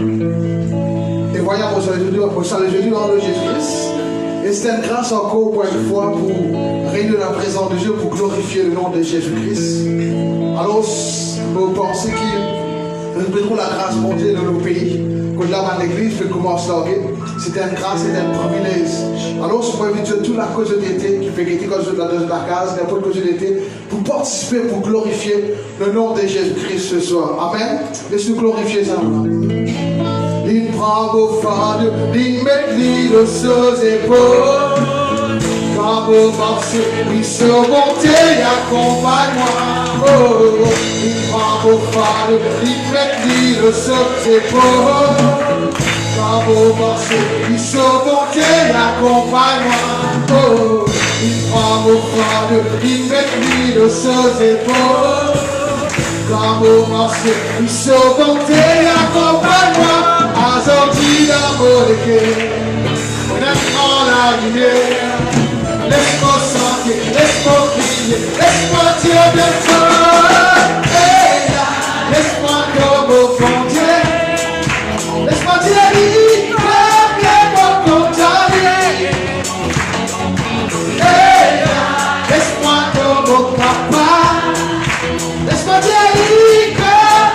Et voyons pour ça le jeudi dans le Jésus-Christ. Et c'est une grâce encore pour une fois pour régner dans la présence de Dieu, pour glorifier le nom de Jésus-Christ. Alors, vous pensez qu'ils répéteront la grâce pour Dieu dans nos pays, que là dans l'église, peut commencer à dire, c'est une grâce, c'est un privilège. Alors, je peux inviter toute la cause d'été, qui fait quitter la case, n'importe cause d'été, pour participer, pour glorifier le nom de Jésus-Christ ce soir. Amen. Laisse-nous glorifier ça. Il prend vos fardeaux, il met l'île sur ses épaules. Quand vous marchez, il se monte et accompagne-moi. Oh, il prend vos fardeaux, il met l'île sur ses épaules. Quand vous marchez, il se monte et accompagne-moi. Oh, il prend vos fardeaux, il met l'île sur ses épaules. Quand vous marchez, il se monte et accompagne-moi. Azordi d'Amoreke, on apprend la lumière. Laisse-moi sentir, laisse-moi crier, laisse-moi dire bien fort. Hey, laisse-moi comme au frontière. Laisse-moi dire oui, laisse-moi condamner. Hey, laisse-moi comme au papa. Laisse-moi dire oui,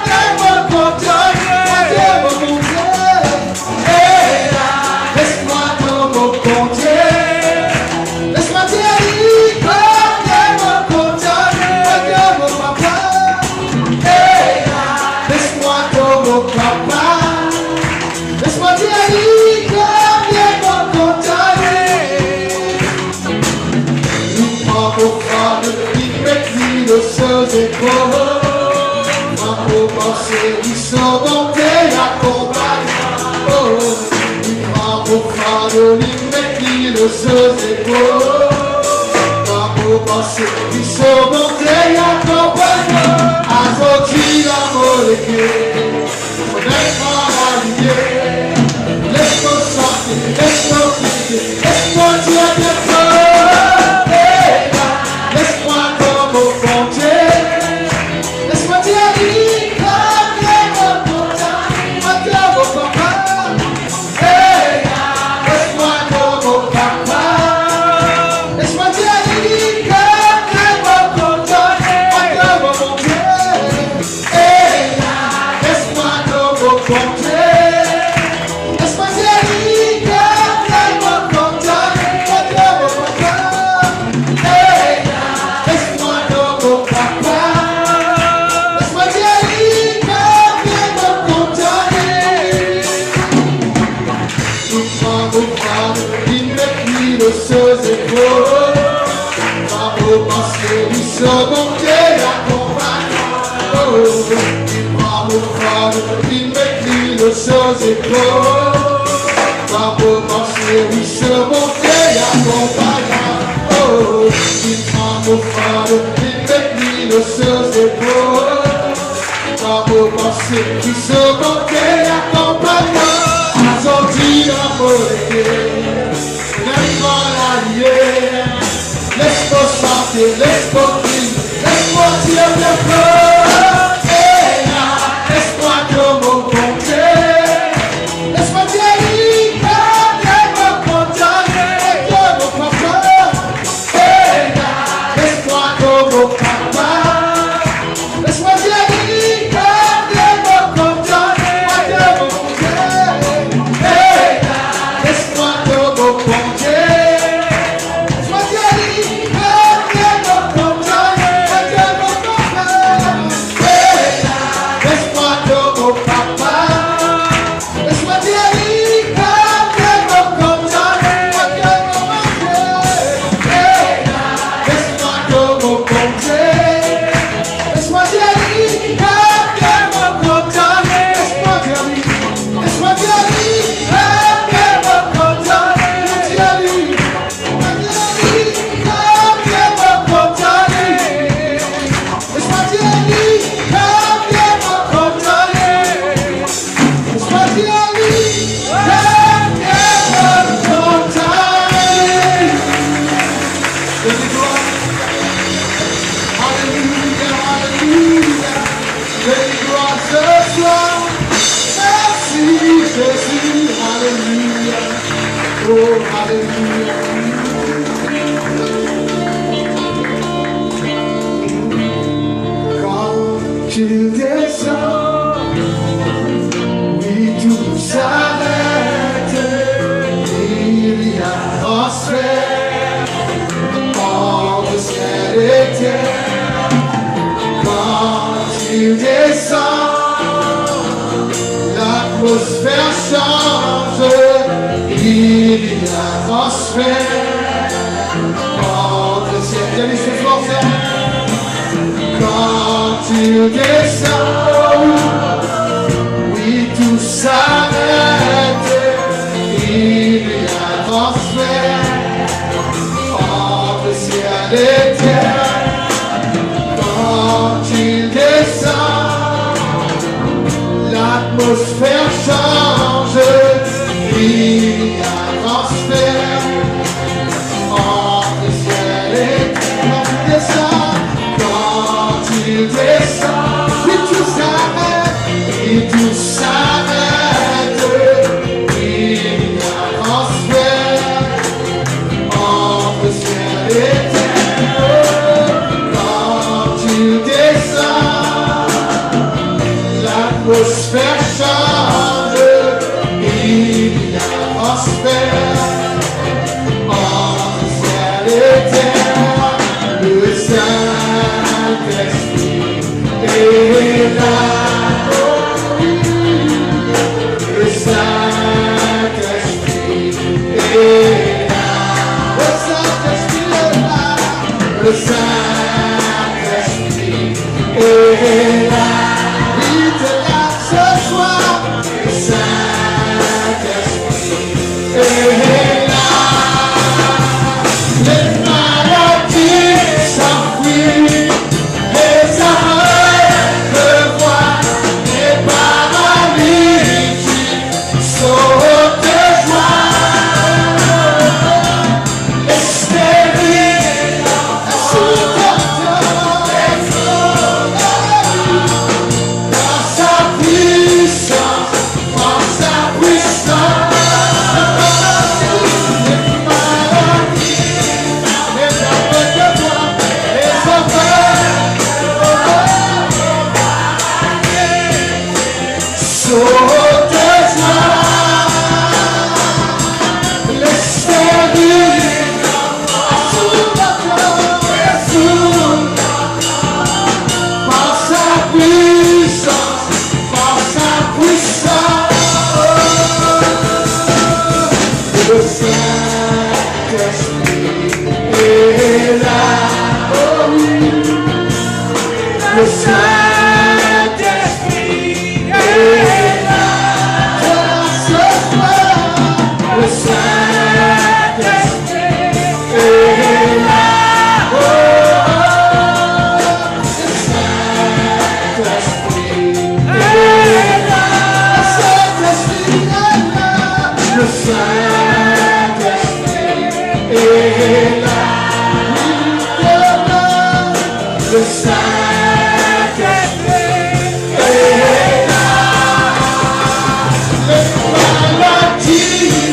laisse-moi condamner. Ils sont montés à combattre. Oh, il prend pour fardeau, il met le sous épaules. Pour penser, ils sont montés à combattre. Azoti la moleke, on apprend la lumière. Laisse-moi sortir, laisse-moi crier, laisse-moi dire bien fort. Laisse-moi comme au frontier. Laisse-moi dire oui. Ses épaules, par vos pensées, il se monte et accompagne. Oh, il prend vos fardeaux, il met l'île sur ses épaules, par vos pensées, il se monte et accompagne. Azordi d'Amoreke, laisse-moi la lumière, laisse-moi chanter, laisse-moi crier, laisse-moi dire bien fort. Laisse-moi comme au compter. Oh, alléluia. Quand tu descends, oui, tout s'arrête. Il y a transfert entre ciel et terre. Quand tu descends, l'atmosphère change. Il y a transfert entre ciel et terre. Quand tu descends, oui, tout s'arrête. Il y a transfert entre ciel et terre. Quand tu descends, l'atmosphère change. Il y a transfert entre ciel et terre. Quand tu descends, oui, tout s'arrête. Et tout s'arrête. Il y a transfert entre ciel et terre. Quand tu descends, l'atmosphère change. Il y a transfert entre ciel et terre. Le Saint-Esprit est là. Le Saint-Esprit est là. Le Saint-Esprit est là. Le Saint-Esprit est là. Il est là ce soir. Le Saint-Esprit est là. Les maladies s'enfuient. Les aveugles voient. Les paralytiques sautent de joie. Les stériles dans sa puissance, dans sa puissance. Les maladies, les aveugles voient. Les aveugles sautent de joie. Les stériles par sa puissance, par sa puissance. Le Saint-Esprit est là. Oh oui. Le Saint-Esprit est là. Ce soir, le Saint-Esprit est là. Oh, le Saint-Esprit est là. Le Saint-Esprit est là. Le Saint-Esprit est là. Le Saint-Esprit est là. Les maladies,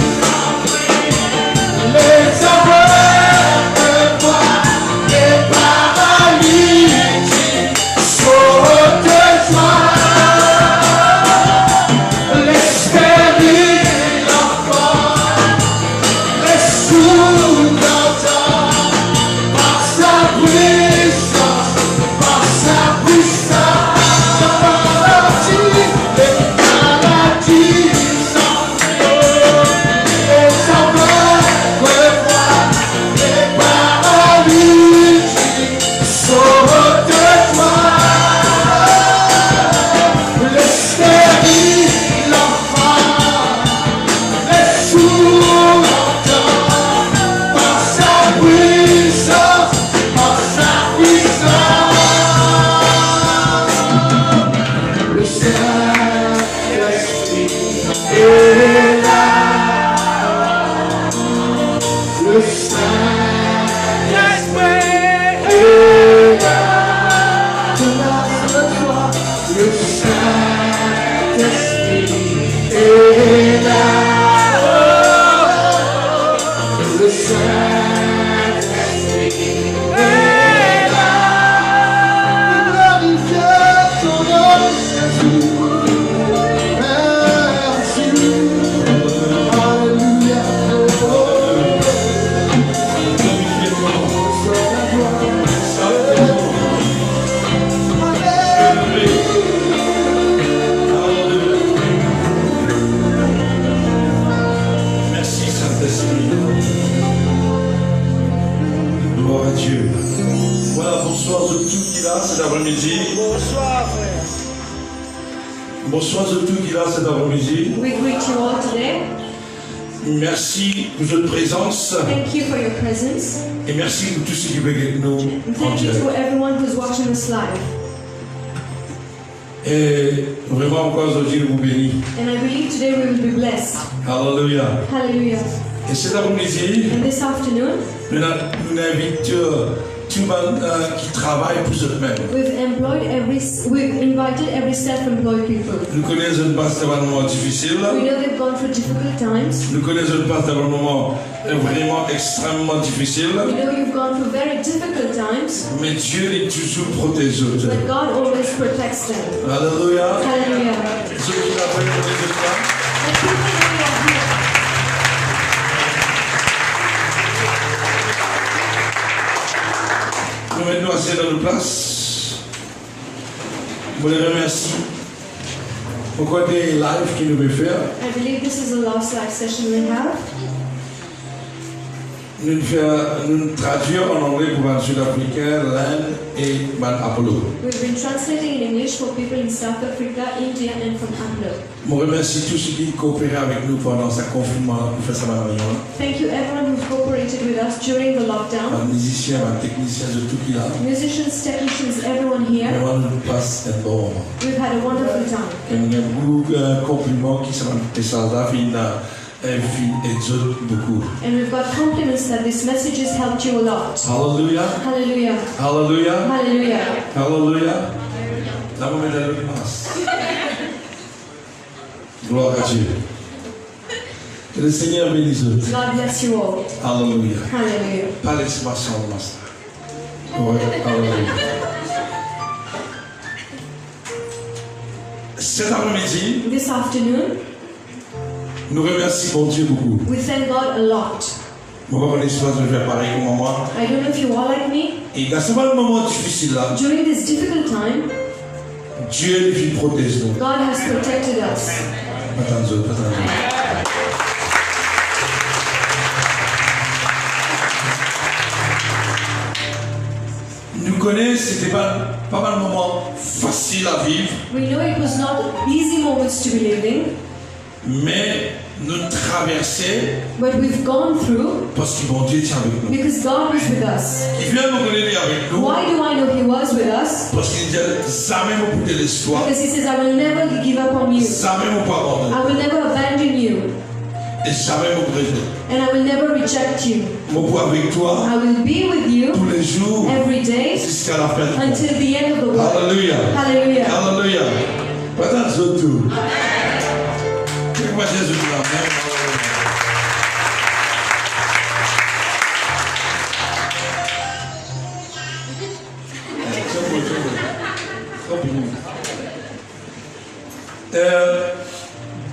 les aveugles voient. Les paralytiques sautent de joie. Les stériles entendent. Les sourds entendent. Par sa puissance, cet après-midi. Bonsoir, frère. Bonsoir à tous qui là cet après-midi. We greet you all today. Merci pour votre présence Thank you for your presence. et merci pour tous ceux qui veulent avec nous And en thank you direct. to everyone who's watching us live. Et vraiment encore aujourd'hui vous bénit. And I believe today we will be blessed. Alléluia. Hallelujah. Et cet après-midi, And this afternoon, nous invitons tout le monde qui travaille pour eux-mêmes. we've invited every self-employed people. Nous connaissons une passe d'un moment difficile. We know they've gone through difficult times. Nous connaissons une passe d'un moment vraiment extrêmement difficile. We know you've gone through very difficult times, Mais Dieu est toujours protégé. but God always protects them. Alléluia. Hallelujah. Ceux qui travaillent pour les autres. The people that are here, Nous mettons assis dans nos places. Je les remercie pour côté live qu'il nous veut faire. I believe this is the last live session we have. Nous traduisons en anglais pour les Sud-Africains, l'Inde et Apollo. We've been translating in English for people in South Africa, India, and from Apollo. Je remercie tous ceux qui coopéraient avec nous pendant ce confinement pour faire ça dans la réunion. Thank you everyone who's cooperated with us during the lockdown. Les musiciens, les techniciens, de tout qui là. Musicians, technicians, everyone here. Vraiment, nous passons un bon moment. We've had a wonderful time. Et il y a beaucoup de compliments qui sont des soldats, et d'autres beaucoup. And we've got compliments that this message has helped you a lot. Alléluia. Hallelujah. Alléluia. Hallelujah. Alléluia. La maman de la grâce. Gloire à Dieu. Que le Seigneur bénisse. God bless you all. Alléluia. Hallelujah. Pas l'expression de master. Ouais, alléluia. Cet après-midi, This afternoon, nous remercions mon Dieu beaucoup. we thank God a lot. Moi, on espace de faire pareil comme moi. I don't know if you are like me. Et dans ce moment difficile là, During this difficult time, Dieu lui protège nous. God has protected us. Attendez. Nous connaissons, c'était pas mal de moments faciles à vivre, We know it was not easy moments to be living, mais nous traversons but we've gone through parce que mon Dieu tient avec nous. because God was with us. Il vient nous connaître avec nous Why do I know He was with us? parce qu'il dit jamais me couper l'histoire, Because He says, I will never give up on you. jamais me pas abandonner I will never abandon you. et jamais me rejeter. And I will never reject you. Mon pour avec toi I will be with you tous les jours every day jusqu'à la fin du monde. until the end of the world. Alléluia. Hallelujah. Alléluia. Pas dans tout. Que moi Jésus nous amène.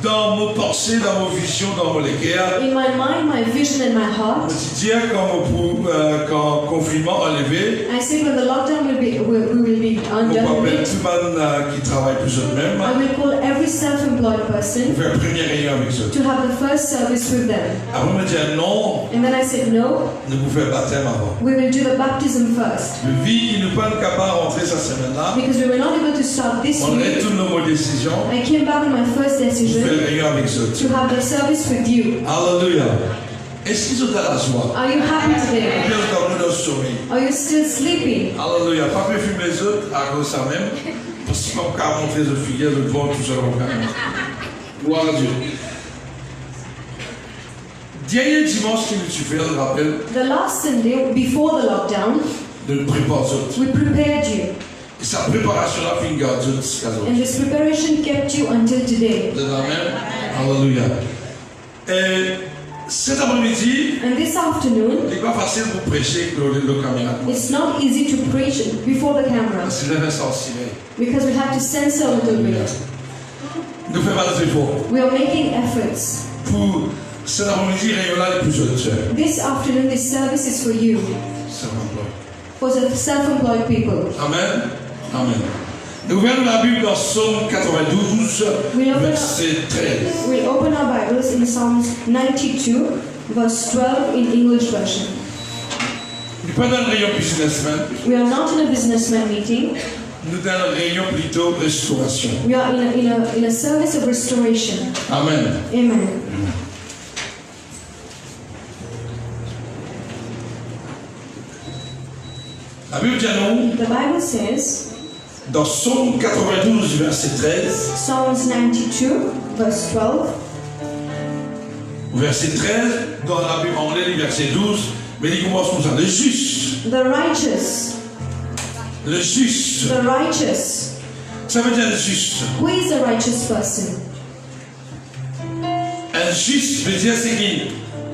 Dans mon pensée, dans mon vision, dans mon léguère, In my mind, my vision, and my heart, quotidien, quand le confinement enlevé, I said when the lockdown we will be on undone peut appeler with, tout le monde qui travaille pour eux-mêmes I will call every self-employed person pour faire première réunion avec eux. to have the first service with them. Avant de me dire non, And then I said, no, nous pouvons faire baptême avant. we will do the baptism first. Le vie qui nous pas capable de rentrer cette semaine-là, Because we were not able to start this on week. retourne nos décisions I came back on my first pour decision faire réunion avec eux. to have the service with you. Alléluia. Est-ce qu'ils ont de la joie? Are you happy today? Ils ont dans le sommeil. Are you still sleeping? Alléluia. Pas plus fumer les autres à cause de ça même. Parce qu'ils n'ont qu'à montrer les figuières, le devant, tout ça. Gloire à Dieu. Dernier dimanche que tu fais, je rappelle, The last Sunday before the lockdown, de le préparer aux autres. we prepared you. Et sa préparation là, fin garde aux autres. And this preparation kept you until today. Amen. Alléluia. Et cet après-midi, And this afternoon, il n'est pas facile pour prêcher avec le caméra. it's not easy to preach before the camera Parce que je vais sensible. because we have to censor a little bit. Nous faisons des efforts We are making efforts. pour cet après-midi, réunion là les plus jeunes. This afternoon, this service is for you, Ça m'emploie. for the self-employed people. Amen. Amen. Nous ouvrons la Bible dans Psaume 92, verset 13. We'll open our Bibles in Psalms 92, verse 12 in English version. Nous pas dans une réunion businessman, We are not in a businessman meeting. nous dans une réunion plutôt restauration. We are in a service of restoration. Amen. Amen. La Bible dit à nous, The Bible says, dans Psaume 92, verset 13, Psalms 92, verse 12. verset 13, dans la Bible anglaise, verset 12, mais il commence comme ça. Le juste, The righteous, le juste. the righteous. Ça veut dire le juste. Who is a righteous person? Un juste veut dire c'est qui est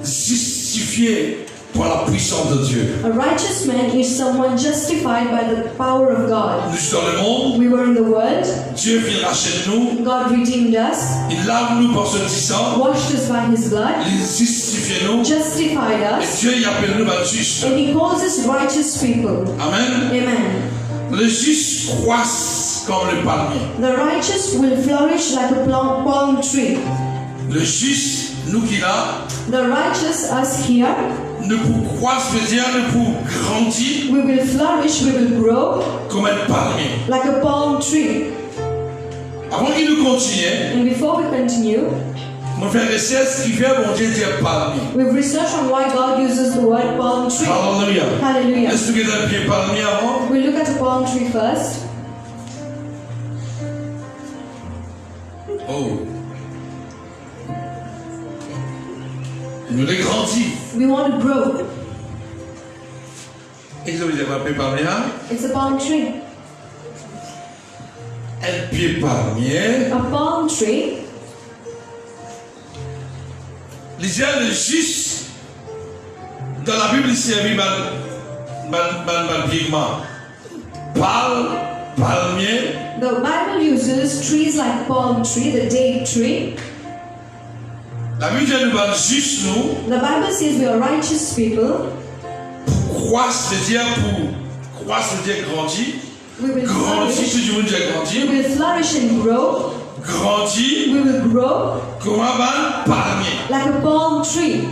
justifié par la puissance de Dieu. A righteous man is someone justified by the power of God. Nous sommes dans le monde, We were in the world, Dieu vient racheter nous, God redeemed us, il lave nous par son petit sang, washed us by his blood, il justifie nous, justified et us, Dieu il appelle nous le juste. and he calls us righteous people. Amen. Amen. Le juste croisse comme le palmier. The righteous will flourish like a palm tree. Le juste, nous qui là, The righteous, us here, ne pour croisse veut dire ne pour grandir we will flourish, we will grow comme un palmier. like a palm tree. Avant qu'il nous continue, And before we continue, mon frère et sœur, ce qui fait mon Dieu dire palmier. we've researched on why God uses the word palm tree. Alléluia. Hallelujah. Est-ce que vous avez un pied palmier avant? We look at a palm tree first. Oh. Nous les grandis. We want to grow. Et vous avez un pied palmier? It's a palm tree. Un pied palmier. A palm tree. Lisez le juste. Dans la Bible, ici, il y a palmier. The Bible uses trees like palm tree, the date tree. La Bible dit nous juste nous. The Bible says we are righteous people. Croisse veut dire pour croisse veut dire grandir. We will Grandir, flourish. tout le monde dit We grandir. will flourish and grow. Grandir We will grow comme un palmier. like a palm tree.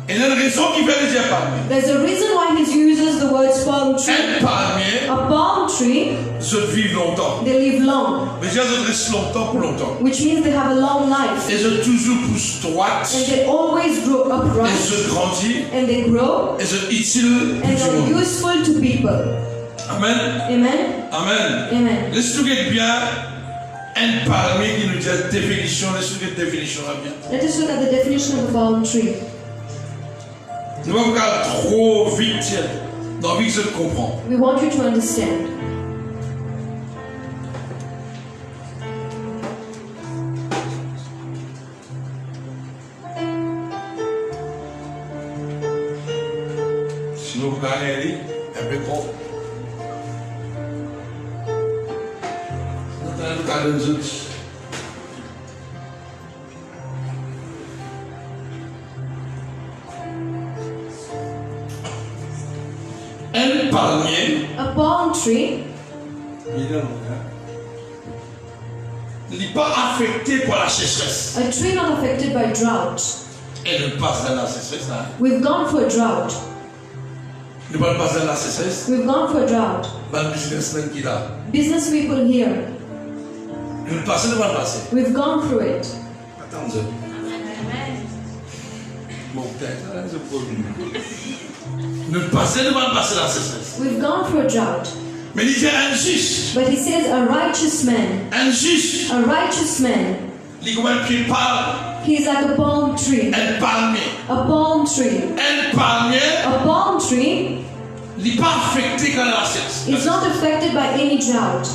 Et il y a une raison qui fait le dire palmier. There's a reason why he uses the words palm tree. Un palmier, A palm tree, se vit longtemps. they live long, Mais ils restent longtemps pour longtemps. which means they have a long life. Et je toujours pousse droite. And they always grow Et upright. je grandis. And they grow. Et je utile And pour tout le they're monde. useful to people. Amen. Amen. Amen. Amen. Laisse-nous get bien un palmier qui nous dit la définition. Laisse-nous get définition là bien. Let us look at the definition of a palm tree. Nous ne pouvons pas trop vite dans la vie que je comprends. We want you to understand. Sinon, vous gagnez un peu trop. Nous allons nous autres. Un palmier, A palm tree n'est pas affecté par la sécheresse. A tree not affected by drought. Et ne passe dans la sécheresse. Hein? We've gone for a drought. Ne parle pas dans la sécheresse. We've gone for a drought. Dans le businessman qui est là. Business people here, Ne passe pas passer. we've gone through it. Attends. Bon, peut-être, je peux. Ne passe pas passer la sécheresse. We've gone through a drought. Mais il dit injuste. But he says a righteous man. Injuste. A righteous man. Il comme un pied parle. He's like a palm tree. Un palmier. A palm tree. Un palmier. A palm tree Il n'est pas affecté quand la sécheresse. is not affected by any drought.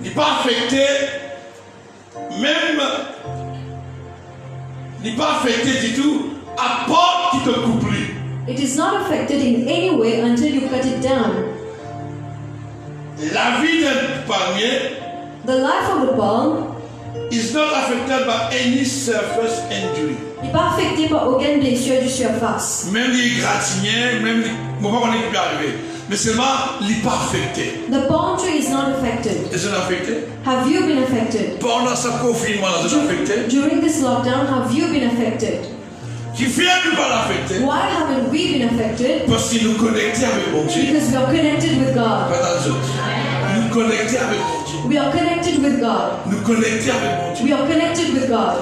Il n'est pas affecté. Même. Il n'est pas affecté du tout. À part qu'il te coupe lui. It is not affected in any way until you cut it down. La vie d'un palmier The life of a palm is not affected by any surface injury. n'est pas affecté par aucune blessure du surface. Même les gratignés, même les... Bon, pas qu'on est pu arriver. Mais seulement, il n'est pas affecté. The palm tree is not affected. Est-ce qu'il est affecté? Have you been affected? Pendant ce confinement, il est affecté. During this lockdown, have you been affected? Qui fait nous pas l'affecter? Why haven't we been affected? Parce qu'il nous connectait avec mon Dieu. Because we are connected with God. Nous connecter avec mon Dieu. We are connected with God. Nous connecter avec mon Dieu. We are connected with God.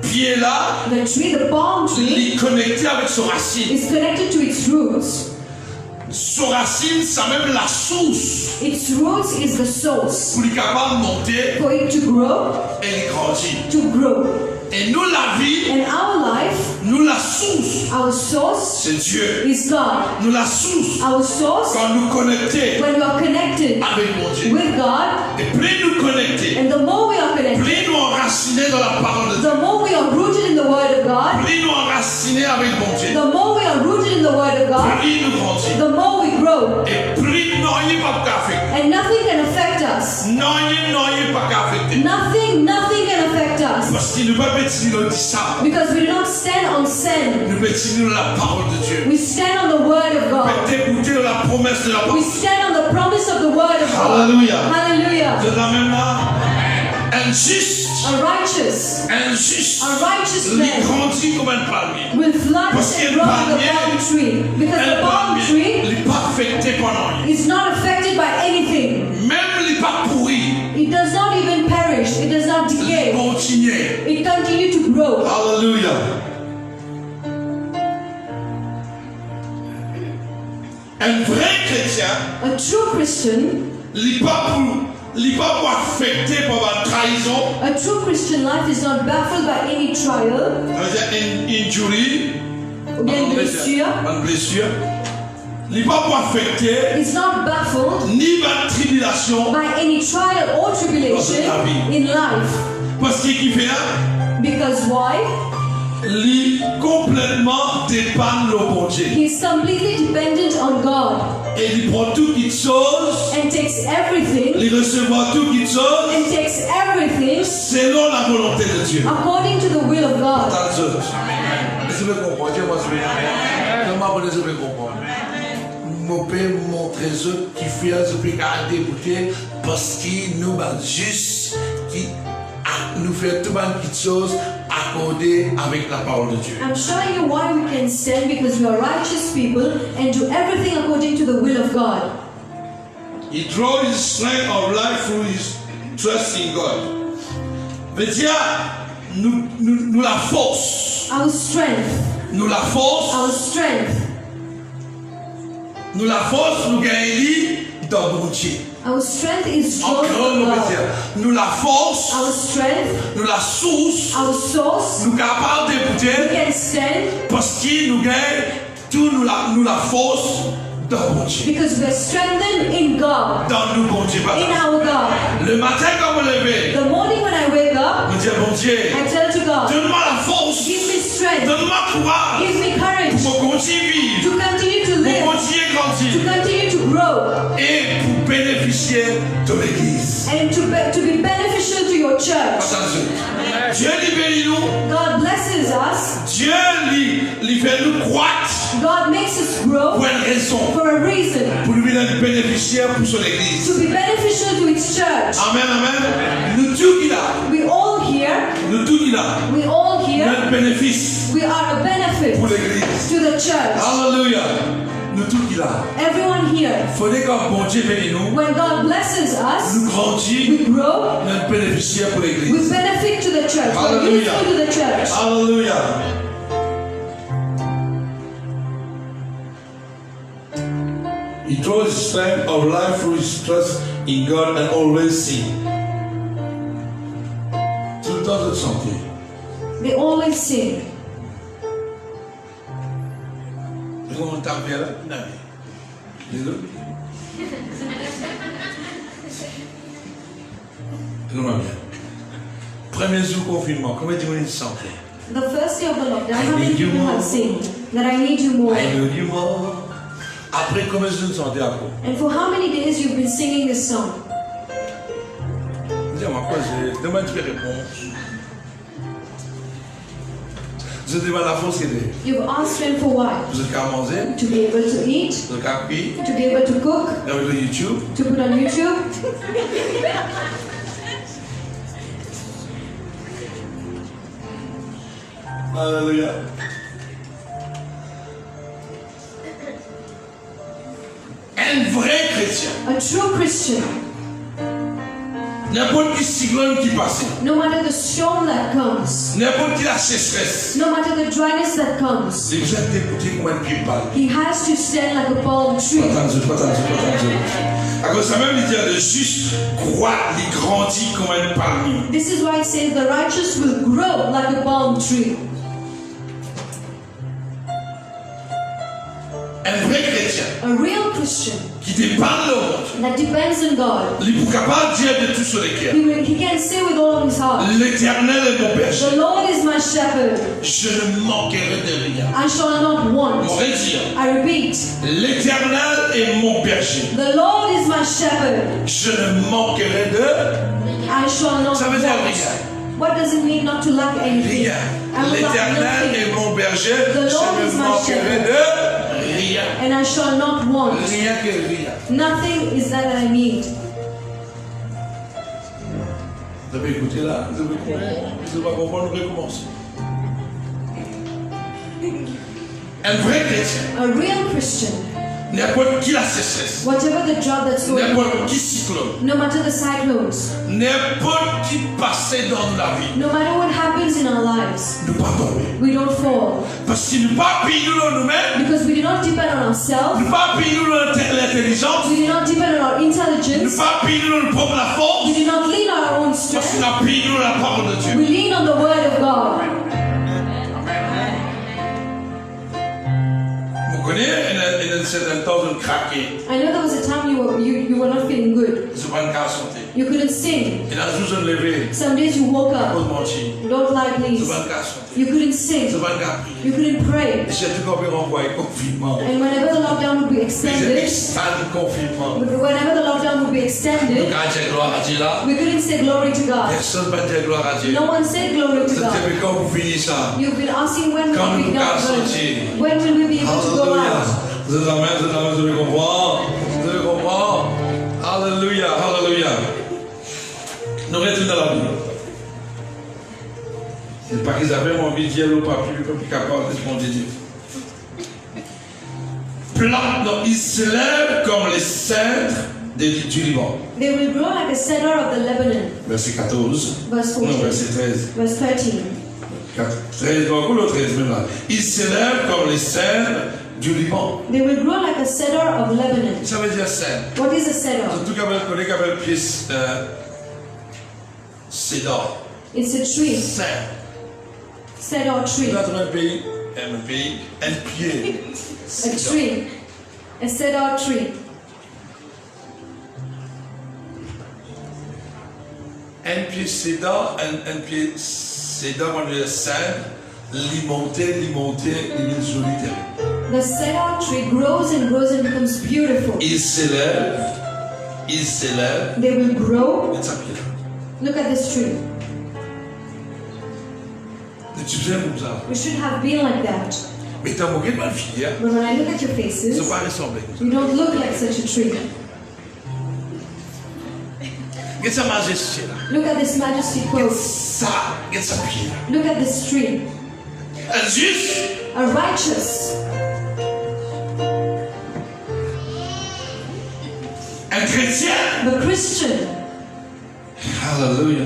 Pied là, The tree, the palm tree, il est connecté avec son racine. is connected to its roots. Son racine, c'est même la source. Its roots is the source. Pour être capable de monter For it to grow, et grandir. to grow. Et nous, la vie, And our life, nous, la source, our source c'est Dieu. is God. Nous, la source, Our source, quand nous connecter when we are connected avec mon Dieu. with God, Et plus nous connecter, and the more we are connected, plus nous enraciner dans la parole de Dieu. the more we are rooted in the Word of God, Plus nous enraciner avec mon Dieu. the more we are rooted in the Word of God, Plus nous grandir. the more we grow. Et plus non, il n'est pas affecté. And nothing can affect us. Non, il n'est pas affecté. Nothing can affect us. Parce qu'il ne va pas bêtiner le ça. Because we do not stand on sin. Nous bêtiner la parole de Dieu. We stand on the Word of God. Écouter la promesse de la parole. We stand on the promise of the Word of God. Hallelujah. Hallelujah. De la même manière, injuste, A righteous il man grandit comme un palmier. will flourish Parce and qu'il grow palmier, like a palm tree. Because Un the palm palmier, tree il n'est pas affecté pendant rien. is not affected by anything. Même il n'est pas pourri. It does not even perish. It does not Il decay. continue. It continues to grow. Hallelujah. Un vrai chrétien, A true Christian, il n'est pas pour affecté par la trahison, a true Christian life is not baffled by any trial, une injury, ou bien une blessure. une blessure. Il n'est pas pour affecté It's not baffled ni par la tribulation. by any trial or tribulation in life. Parce qu'il fait là, Because why? il complètement dépend le bon Dieu. He is completely dependent on God Et il prend toutes les choses, and takes everything il recevra toutes les choses and takes everything selon la volonté de Dieu. according to the will of God. Est-ce que vous comprenez? Moi, je vais comprendre. Mon père montre les autres qui fait ce qui a débuté parce qu'il nous bat juste, qui nous fait tout de choses accordées avec la parole de Dieu. I'm showing you why we can stand, because we are righteous people and do everything according to the will of God. He draws his strength of life through his trust in God. Veut dire, nous la force. Our strength, Nous la force. our strength, Nous la force, nous gagnons dans mon Dieu. our strength is drawn Encore, from nous God. dire, nous la force, Our strength, nous la source, our source, nous capables we d'écouter can stand parce qu'il nous gagne tout, nous la force dans mon Dieu. because we are strengthened in God, Dans nous, bon Dieu. in our God. Le matin, quand vous levez, The morning when I wake up, vous dites, bon Dieu, I tell to God, donne-moi la force, give me strength, donne-moi courage give me courage pour continuer à to vivre, continue to pour live, continuer à to grandir continue to grow, et pour bénéficier de l'Église. and to be beneficial to your church. Attention. Dieu libère nous, God blesses us. Dieu lui fait nous croître God makes us grow pour une raison, for a reason, pour lui être bénéficiaire pour son Église. to be beneficial to its church. Amen, amen. Nous tous qui là, We all here, nous tous qui là, we all here, notre bénéfice we are a benefit pour l'Église. to the church. Alléluia. Nous tous qui là. Everyone here, Faudrait quand bon Dieu bénit nous, when God blesses us, nous grandir, we grow, notre bénéficiaire pour we l'Église. benefit to the church, we're Hallelujah. useful to the church. Alléluia. He draws his strength of life through his trust in God and always sing. Tout le temps de chanter. They always sing. Comment t'as fait là? Non. Désolé. Écoute-moi bien. Premier jour confinement, combien de monde chantait? The first day of the lockdown, how many people have sing that I need you more? I need you more. Après, combien de jours chantait après? And for how many days you've been singing this song? Dis-moi quoi, demande une réponse. Vous êtes devant la force qui est. You've asked Him for what? Vous êtes qu'à manger, To be able to eat, vous êtes qu'à cuire, to be able to cook, avec le YouTube. to put on YouTube. Alléluia. Un vrai chrétien, A true Christian, n'importe qui cyclone qui passe, no matter the storm that comes, n'importe qui la sécheresse, no matter the dryness that comes, c'est déjà d'écouter comment il parle. he has to stand like a palm tree. Pas attendu. À cause ça même, il dit le juste croît, il grandit comme un palmier. This is why it says the righteous will grow like a palm tree. Un vrai chrétien A real Christian qui dépend de l'autre, that depends on God, il est capable de dire de tout son cœur. he can say with all of his heart, L'Éternel est mon berger, the Lord is my shepherd, je ne manquerai de rien. I shall not On want. va dire, I repeat, l'Éternel est mon berger, the Lord is my shepherd, je ne manquerai de I shall not Ça veut dire want. rien. What does it mean not to lack anything? Rien. I will lack L'Éternel nothing, est mon berger, The Lord je is ne my manquerai shepherd. de rien. and I shall not want. Rien que rien. Nothing is that I need. Vous avez écouté là, vous avez compris, vous avez comprendre, nous recommençons. Un vrai chrétien, A real Christian, n'importe qui la sécheresse, whatever the job that's going n'importe on, qui cyclone, no matter the cyclones, n'importe qui passait dans la vie, no matter what happens in our lives, ne pas tomber. we don't fall. Parce qu'il ne pas payer nous nous-mêmes, Because we do not depend on ourselves, ne pas payer nous l'intelligence, we do not depend on our ne intelligence, pas payer nous propre la force, we do not lean on our own parce strength, qu'il a payé nous la parole de Dieu. we lean on the word of God. Vous connaissez, il y a un certain temps de craquer, I know there was a time you were not feeling good. je ne pas qu'à chanter. You couldn't sing. Il a toujours levé, Some days you woke à cause up, de mentir. you don't like Je ne these. pas qu'à chanter. You couldn't Je sing. ne pas qu'à prier. You couldn't pray. J'ai tout compris renvoyer confinement. And whenever the lockdown would be J'ai extended, extase de confinement. whenever the lockdown would be Donc, extended, à dire gloire à Dieu là, we couldn't say glory to God. personne ne va dire gloire à Dieu. No one said glory to C'est God. depuis quand vous finissez ça? You've been asking when Quand will we nous be pouvons done? sortir. When will we be able to go Alléluia. out? Vous êtes amen, vous devez comprendre. Vous devez comprendre. Alléluia, alléluia. Nous retournons dans la Bible. C'est pas qu'ils avaient envie de dire le papier comme capable de répondre Dieu. Plante, non, ils se lèvent comme les cèdres du Liban. They will grow like a cedar of the Lebanon. Verset 14. Verse Non, 14. verset 13. Verse 13. 13, donc le 13 même là. Ils se lèvent comme les cèdres du Liban. They will grow like a cedar of Lebanon. Ça veut dire cèdre. What is a cedar? Surtout qu'on connaît comme une pièce cédar. It's a tree. Cèdre. Cedar tree. Dans un pays, un pied. A tree. A cedar tree. Un pied cédar, un pied cédar, on dit cèdre, limonté, il est solitaire. The cedar tree grows and grows and becomes beautiful. Il s'élève, They will grow. et ça pied. Look at this tree. Tu sais comme ça. We should have been like that. Mais t'as manqué de ma fille, hein? But when I look at your Ils ne faces, sont pas ressemblés. you don't look like such a tree. Regarde sa majesté là. Look at this majesty Regarde quote. ça, regarde sa pied là. Look at this tree. Un juste, A righteous, un chrétien. the Christian, Alléluia.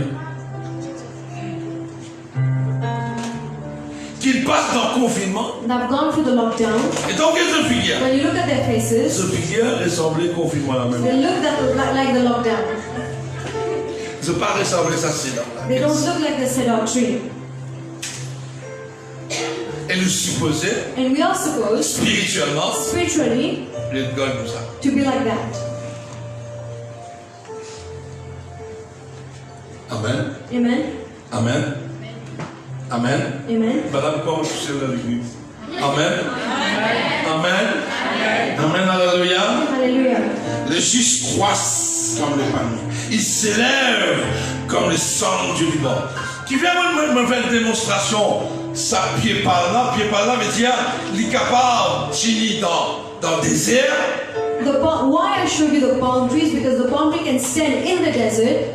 Qu'il passe dans le confinement. that have gone through the lockdown. Et donc, qu'est-ce que figure? When you look at their faces, Ce figure ressemblait au confinement la même. they look like the lockdown. Ce pas ressembler ça c'est là. They don't look like the cedar tree. Et nous supposons, And we are supposed, spirituellement, spiritually, de God comme ça. to be like that. Amen. Amen. Amen. Amen. Amen. Madame, comment tu sais dans l'église? Amen. Amen. Amen. Alléluia. Hallelujah. Les justes croissent comme les palmiers. Ils s'élèvent comme les cendres du Liban. Qui vient me faire une démonstration ça pied par là veut dire il est capable de finir dans le désert. Why I showed you the palm trees? Because the palm tree can stand in the desert.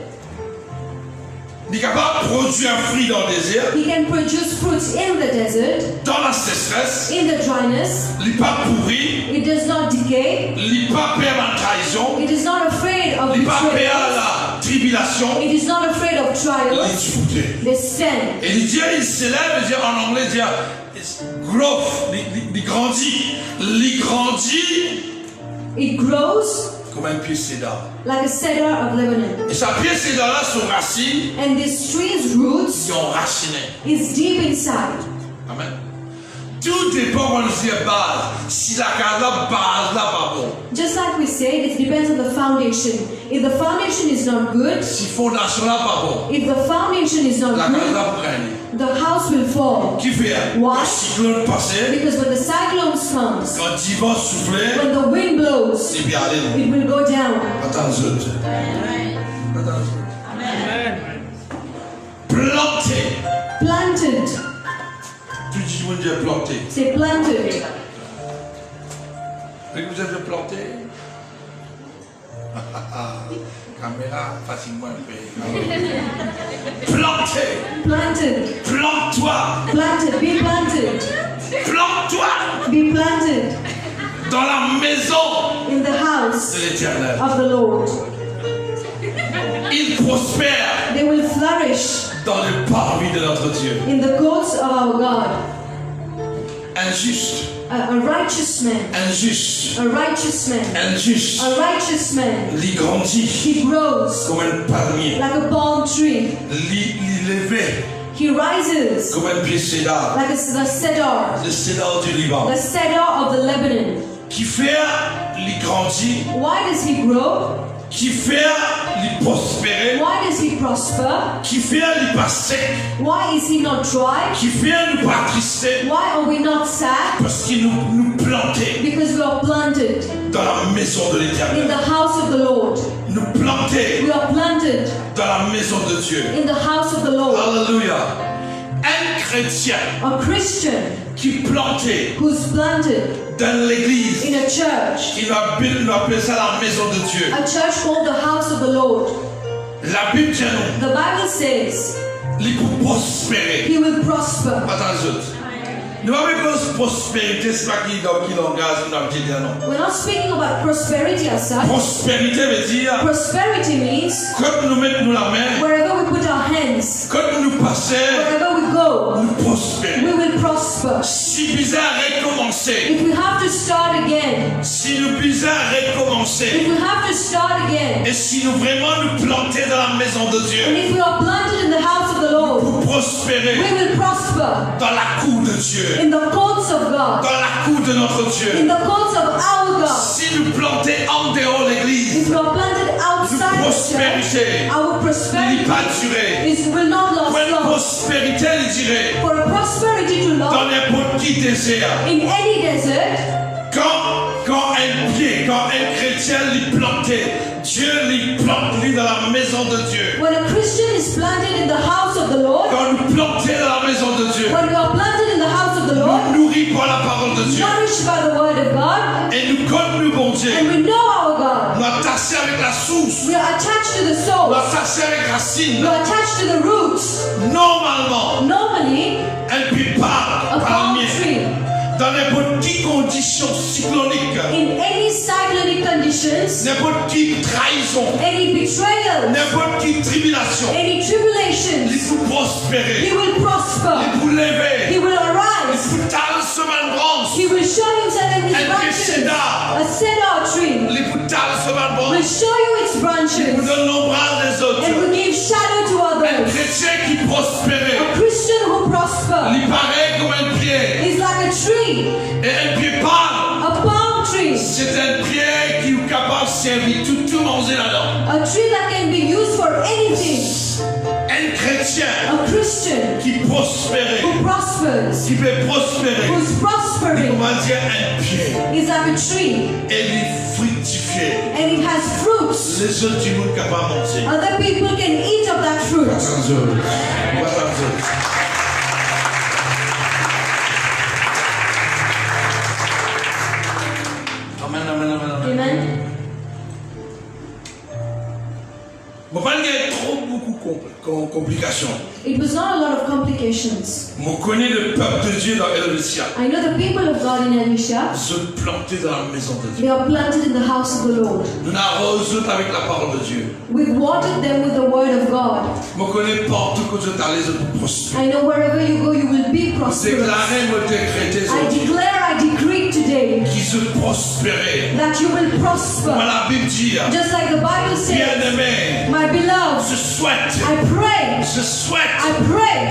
Il est capable de produire un fruit dans le désert. He can produce fruits in the desert, Dans la sécheresse, in the dryness. il n'est pas pourri, It does not decay. il n'est pas peur de la trahison, It is not afraid of il n'est pas peur betrayal. de la tribulation, It is not afraid of il trials. est foutu. They stand. Et il dit, il s'élève, il dit en anglais, il dit, growth, il grandit, It grows comme un pied cédar. like a cedar of Lebanon. Et sa pied cédar là, son racine, And this tree's roots ils ont raciné. is deep inside. Amen. Tout dépend quand on dit base. Si la base là pas bon, Just like we said, it depends on the foundation. If the foundation is not good, si fondation là pas bon, if the foundation is la not case good, là prenne. the house will fall. Qui fait? Why? Quand le cyclone passait, Because when the cyclones comes, quand le divan soufflait, when the wind blows, c'est bien allé. it will go down. Attends, planté. Planted. Tu dis, mon Dieu, planté. Say planted. Et vous êtes planté? Caméra, facilement planté. Planted. Plante-toi. Planted. Be planted. Plante-toi Be planted dans la maison in the house de l'Éternel. of the Lord. Il prospère They will flourish dans le parvis de notre Dieu. in the courts of our God. Injuste, A righteous man. injuste, A righteous man. injuste. A righteous man. Il grandit He grows comme un palmier. like a palm tree. Il levé He rises comme un pied cédar. like the cedar. Le cédar du Liban. The cedar of the Lebanon. Qui fait, il grandit. Why does he grow? Qui fait, il prospérer. Why does he prosper? Qui fait, il pas sec. Why is he not dry? Qui fait, nous pas tristé. Why are we not sad? Parce qu'il nous plantait Because we are planted dans la maison de in l'Éternel. the house of the Lord. Nous planter We are planted dans la maison de Dieu. in the house of the Lord. Alléluia. Un chrétien A Christian qui plantait who's planted dans l'église, in a church, il nous appelle ça la maison de Dieu. a church called the house of the Lord. La Bible dit non, The Bible says il peut prospérer. he will prosper. Attention. Nous avons une prospérité, c'est pas qui langage nous avons dit non. We're not speaking about prosperity as such. Prospérité veut dire Prosperity means quand nous mettons la main, wherever we put our hands, quand nous passons, wherever we go, nous prospérons. we will prosper. Si bizarre recommencer, If we have to start again, si nous bizarre recommencer, if we have to start again, et si nous vraiment nous planter dans la maison de and Dieu, if we are planted in the house of the Lord, pour prospérer we will prosper dans la cour de Dieu, in the courts of God, dans la cour de notre in Dieu. the courts of our God. Si nous planter en dehors de l'église, If we are planted outside the church, prospérité, our il prosperity pas duré. will not Pour last une long. prospérité, il dirait, For a prosperity to dans last n'importe qui désert, in any desert, quand un chrétien l'y planté, Dieu l'y plante lui dans la maison de Dieu. when a Christian is planted in the house of the Lord, Quand nous plantons dans la maison de Dieu, when we are planted in the house of the Lord, nous nourris par la parole de Dieu. nourished by the word of God, Et nous comme nous, bon Dieu, and we know our God, nous attachés avec la source, we are attached to the nous soul, attachés avec la we racine. are attached to the roots. Normalement, Normally, elle ne peut pas a palm palmier tree, dans n'importe quelle condition cyclonique, in any cyclonic conditions, n'importe quelle trahison, any betrayal, n'importe quelle tribulation, any il tribulations, faut prospérer, he will prosper, il faut lever, he will il arise, faut taler semaine branche, he will show himself in his un branches. cédar, A cedar tree il faut taler semaine will branche, show you its il branches faut donner l'ombrage des autres. and will give shadow to Un others. chrétien qui prospérait, A Christian who prospers il paraît comme un pied, is like a tree, et un pied pâle. a palm tree, C'est un pied qui est capable de servir tout manger là-dedans. a tree that can be used for anything. Un chrétien A Christian qui prospérait, who prospers, qui peut prospérer, who's on prospering, va dire un pied, is like a tree et il est fructifié. and it has fruits. Les autres du monde capables de manger. Other people can eat of that fruit. Attention. Je ne pas trop beaucoup de complications. It was not a lot of complications. Je connais le peuple de Dieu dans Elisha. I know the people of God in Elisha, Se planter dans la maison de Dieu. they are planted in the house of the Lord. Nous arrosons avec la parole de Dieu. We've watered them with the word of God. Je connais partout que tu allé de prospérer. I know wherever you go, you will be prosperous. Déclarer, me décréter I declare, I decree today qui se prospérer. that you will prosper. La Bible dit, Just like the Bible says, bien-aimé, my beloved, je souhaite I pray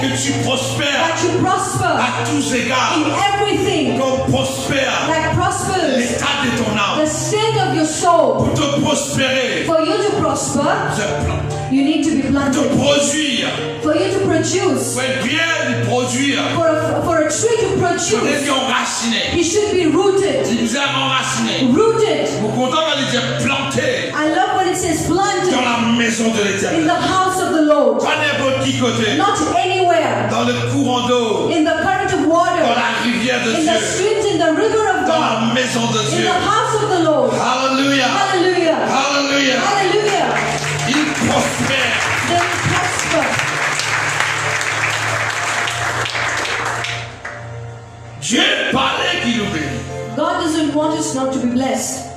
que tu prospères that you prosper à tous égards, in everything comme prospère that prospers l'état de ton âme. the state of your soul. Pour te prospérer, For you to prosper, je plante. you need to be Te planted. produire, For you to produce, pour être bien de produire, for a tree to tu produce, es enraciné. it should be rooted. Tu nous as enraciné. Rooted. Mon content va dire planté I love when it says dans planted la maison de in l'Éternel. the house of the Lord. Pas n'importe qui côté. Not anywhere. Dans le courant d'eau, In the current of dans water. la rivière de In Dieu, the streams, in the river of dans God. la maison de In Dieu. the house of the Lord. Alléluia. Hallelujah. Alléluia. Hallelujah. Il prospère. Then prosper. Dieu parlait qu'il nous bénit. God doesn't want us not to be blessed.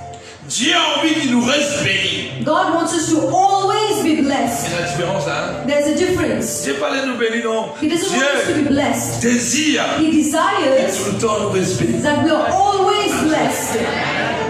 Dieu a envie qu'il nous reste béni. God wants us to always be blessed. C'est la différence là. Hein? There's a difference. Dieu parlait de nous bénir, non. He doesn't want us to Dieu be blessed. désire He que desires tout le temps nous reste béni. that we are always blessed.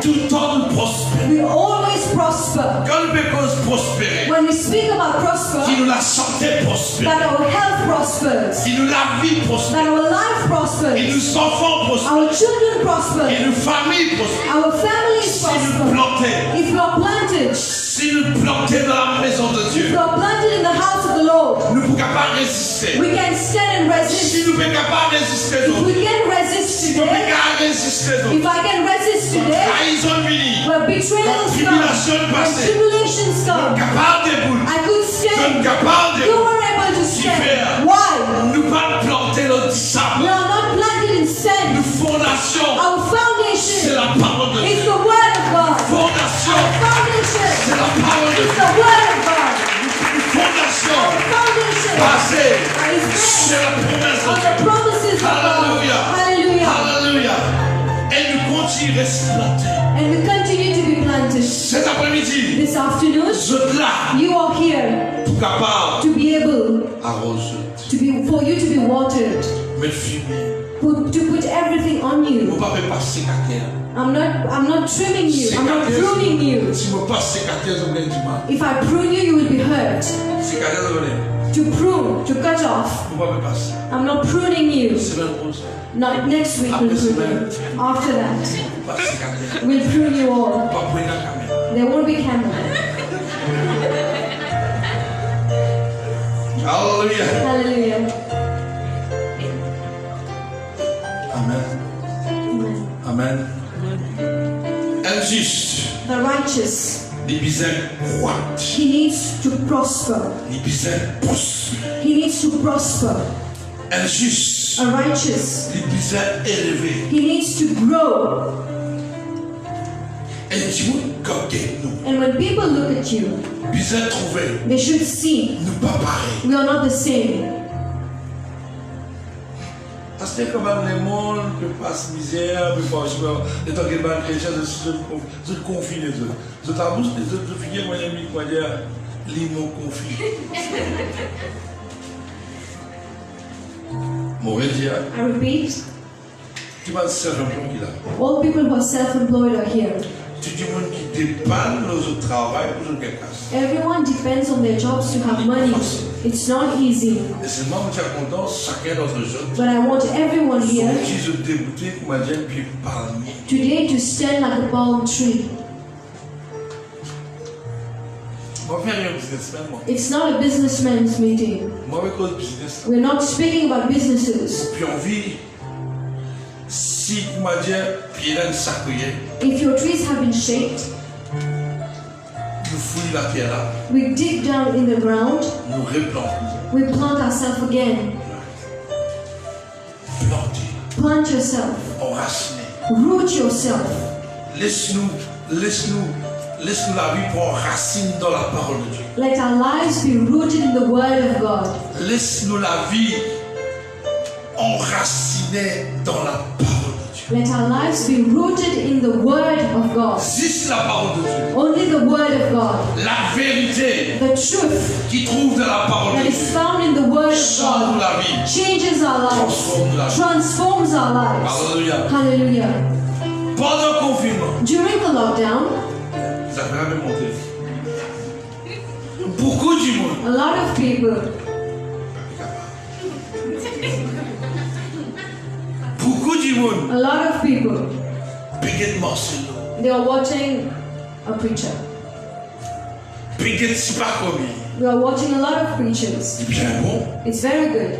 Tout le temps nous prospère. We always prosper. Quand nous pouvons prospérer, When we speak about prosper, qui nous la santé prospère, that our health prospers, qui nous la vie prospère, that our life et prospers, nos enfants prospèrent, our children et prosper, nos familles prospèrent. our families Si nous prosper. plantons, If you are planted, si nous plantons dans la maison de if Dieu, you are planted in the house of the Lord, nous ne pouvons pas résister. we can stand and resist. Si nous ne pouvons pas résister, If nous we can resist ne pouvons today, pas résister. if I can resist today, Trahison finie, where betrayals come, tribulation when passée, tribulations come, capable de boule, I could stand. capable de You were able to stand. Why? nous pas planter notre We sable. are not planted in Nos sand. fondations, Our c'est foundation la parole de is Dieu. the word of God. Fondation, Our foundation c'est la parole de is Dieu. the word of God. Fondation, Our foundation basée is based sur la promesse on de the Dieu. promises of God. Hallelujah. Hallelujah. Alléluia. Et nous continuons à se planter. And we continue to be planted. Cet après-midi, This afternoon, je te là you are here pour capable to be able arroser, for you to be watered, me fumer. to put everything on On you. ne va pas sécater. I'm not trimming you. I'm not pruning you. Si je ne pas sécater, je vais du mal. If I prune you, you will be hurt. Sécater, je vais. To prune, to cut off. On ne va pas passer. I'm not pruning you. Semaine prochaine, Not next week we'll prune you. After that, on va sécater. we'll prune you all. Pas pour une caméra. There won't be camera. Alléluia. Hallelujah. Amen. Amen. Amen. Injuste. The righteous, Les bisaines croîtent. he needs to prosper. Les bisaines poussent. He needs to prosper. Injuste. A righteous, Les bisaines élevées. he needs to grow. Et Dieu, regardez-nous. And when people look at you, Bisaines trouvées. they should see Nous pas pareil. we are not the same. Parce que quand même les mondes que passe misère, mais pas je les temps que les chrétiens je confie les autres. Je t'avoue les autres je finis mon ami quoi dire les mots confis. Mauvais dire. I repeat, Tu vas se faire un plan qu'il a. all people who are self-employed are here. Tu dis monde qui dépanne nos autres travail pour une casse. Everyone depends on their jobs to have money. It's not easy. Et c'est moi qui suis content chacun d'entre eux. But I want everyone here Qui se débouté pour m'a dit puis parmi. today to stand like a palm tree. Moi faire un businessman moi. It's not a businessman's meeting. Moi avec le business. We're not speaking about businesses. Puis on vit si vous m'a dit puis là une sacouille. If your trees have been shaped, Nous fouillons la terre là, we dig down in the ground, nous replantons. we plant ourselves again. Planter, Plant yourself. enraciner. Root yourself. Laisse-nous Laisse-nous la vie prendre racine dans la parole de Dieu. Let our lives be rooted in the Word of God. Laisse-nous la vie enracinée dans la parole de Dieu. Let our lives be rooted in the Word of God. Juste la parole de Dieu. Only the Word of God. La vérité The truth qui trouve dans la parole that de is Dieu. found in the Word of Change God la vie. changes our lives, Transforme la vie. transforms our lives. Alléluia. Hallelujah. Pendant le confinement, During the lockdown, ça peut même monter. Beaucoup du monde. a lot of people, Beaucoup du monde. a lot of people, Piquet Marcelo. they are watching a preacher. Piquet c'est pas combien. We are watching a lot of preachers. C'est bien bon. It's very good.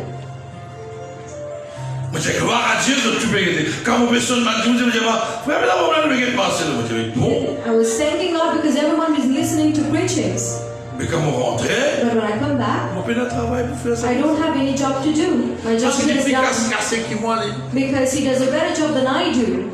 Moi j'ai gloire à Dieu de tout Piquet. Quand mon personne m'a dit, je me dis pas, frère, mais là, on va Piquet Marcelo. Moi j'ai dit, bon. I was thanking God because everyone is listening to preachings. Mais quand on rentrait, But when I come back, mon père n'a travail pour faire ça. I don't have any job to do. My job Parce qu'il is est done cassé qui moi allez. because he does a better job than I do.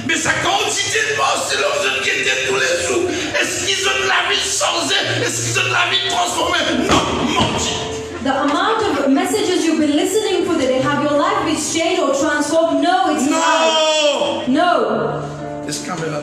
Mais sa quantité de Marcelo, je qui étaient tous les jours. Est-ce qu'ils ont de la vie changée? Est-ce qu'ils ont de la vie transformée? Non, menti. The amount of messages you've been listening for today, have your life been changed or transformed? No, it's not. Non. No. Est-ce caméra?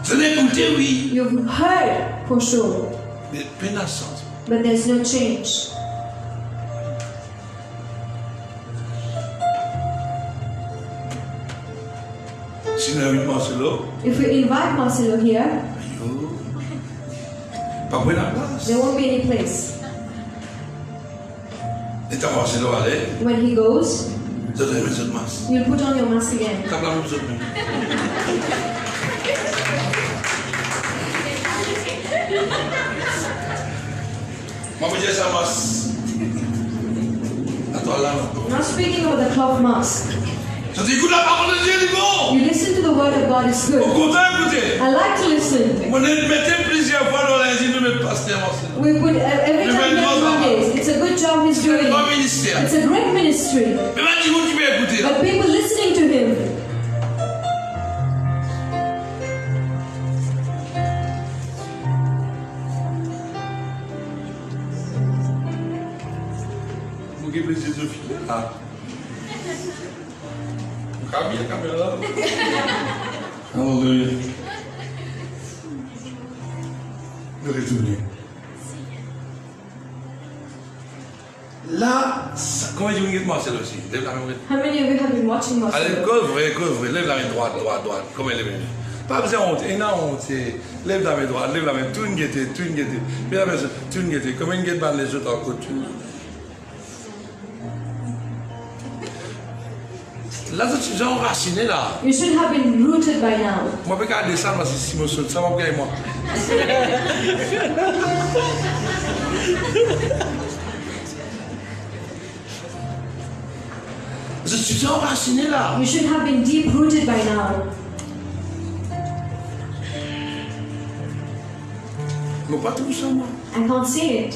Je l'ai écouté, oui. You've heard for sure, Mais pénassance. but there's no change. Si nous avons Marcelo, If we invite Marcelo here, aïe, pas pour la place. there won't be any place. Et ta Marcelo allait, When he goes, je devais mettre cette masse. you'll put on your mask again. Comme la même chose. Moi, je dis ça masse. Attends là. I'm not speaking about the cloth mask. Je dis, écoute la parole de Dieu, il est bon. You listen to the word of God, it's Au good. contraire, écoutez. I like to listen. On mettait plusieurs fois dans l'asile de mettre pasteur Marcelo. We put every time we have Mondays. It's a good job he's doing. Pas ministère. It's a great ministry. Mais maintenant, tu peux écouter là. But people listening to him, Vous avez plaisir de filles. Ah. Caminha, caminha. Alléluia. De retourner. Là, comment tu veux Marcel aussi? Lève la main. how many of you have been watching Allez, Marcelo? couvre, lève la main droite. Comme elle est venue. Pas besoin de honte, et non honte. Lève la main droite, lève la main. Tout une gaieté. Puis la personne, tout une gaieté. Comme une gaieté dans les autres en côté. Là, tu es enraciné là. You should have been rooted by now. Moi, je peux garder ça, parce que si je me saute, ça va me gagner moi. Je suis enraciné là. You should have been deep rooted by now. Mais pas tout ça, moi. I can't see it.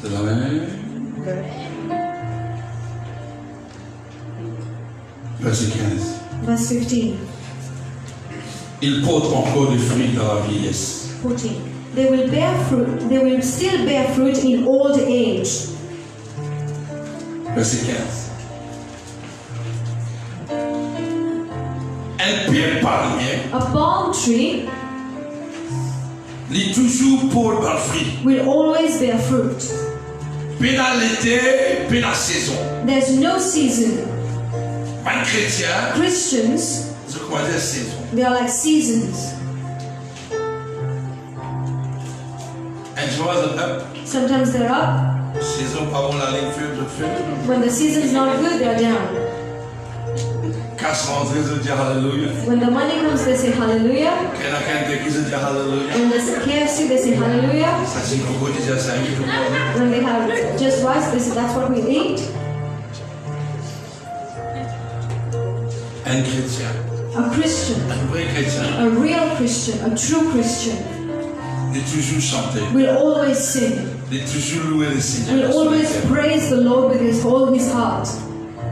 C'est la même. Verset 15. Verse 15. Il porte encore des fruits dans la vieillesse. 14. They will bear fruit. They will still bear fruit in old age. Verset 15. Un pied palmier, A palm tree il est toujours pour le fruit. will always bear fruit. Pénalité, pénal saison. There's no season. Un chrétien, Christians, je crois dire saison. they are like seasons. Un jour, up. Sometimes they're up. Saison, pas bon, la ligne faible, je fais. When the season's not good, they're down. Casse rentrée, je dis Alléluia. When the money comes, they say hallelujah. Quand la quinte qui se dit Alléluia. When there's a KFC, they say hallelujah. Ça, c'est coco, déjà 5 minutes. When they have just rice, they say that's what we eat. Un chrétien, A Christian, un vrai chrétien, a real Christian, a true Christian il toujours chanter, will always sing, il toujours louer le will Seigneur. always praise the Lord with all his heart,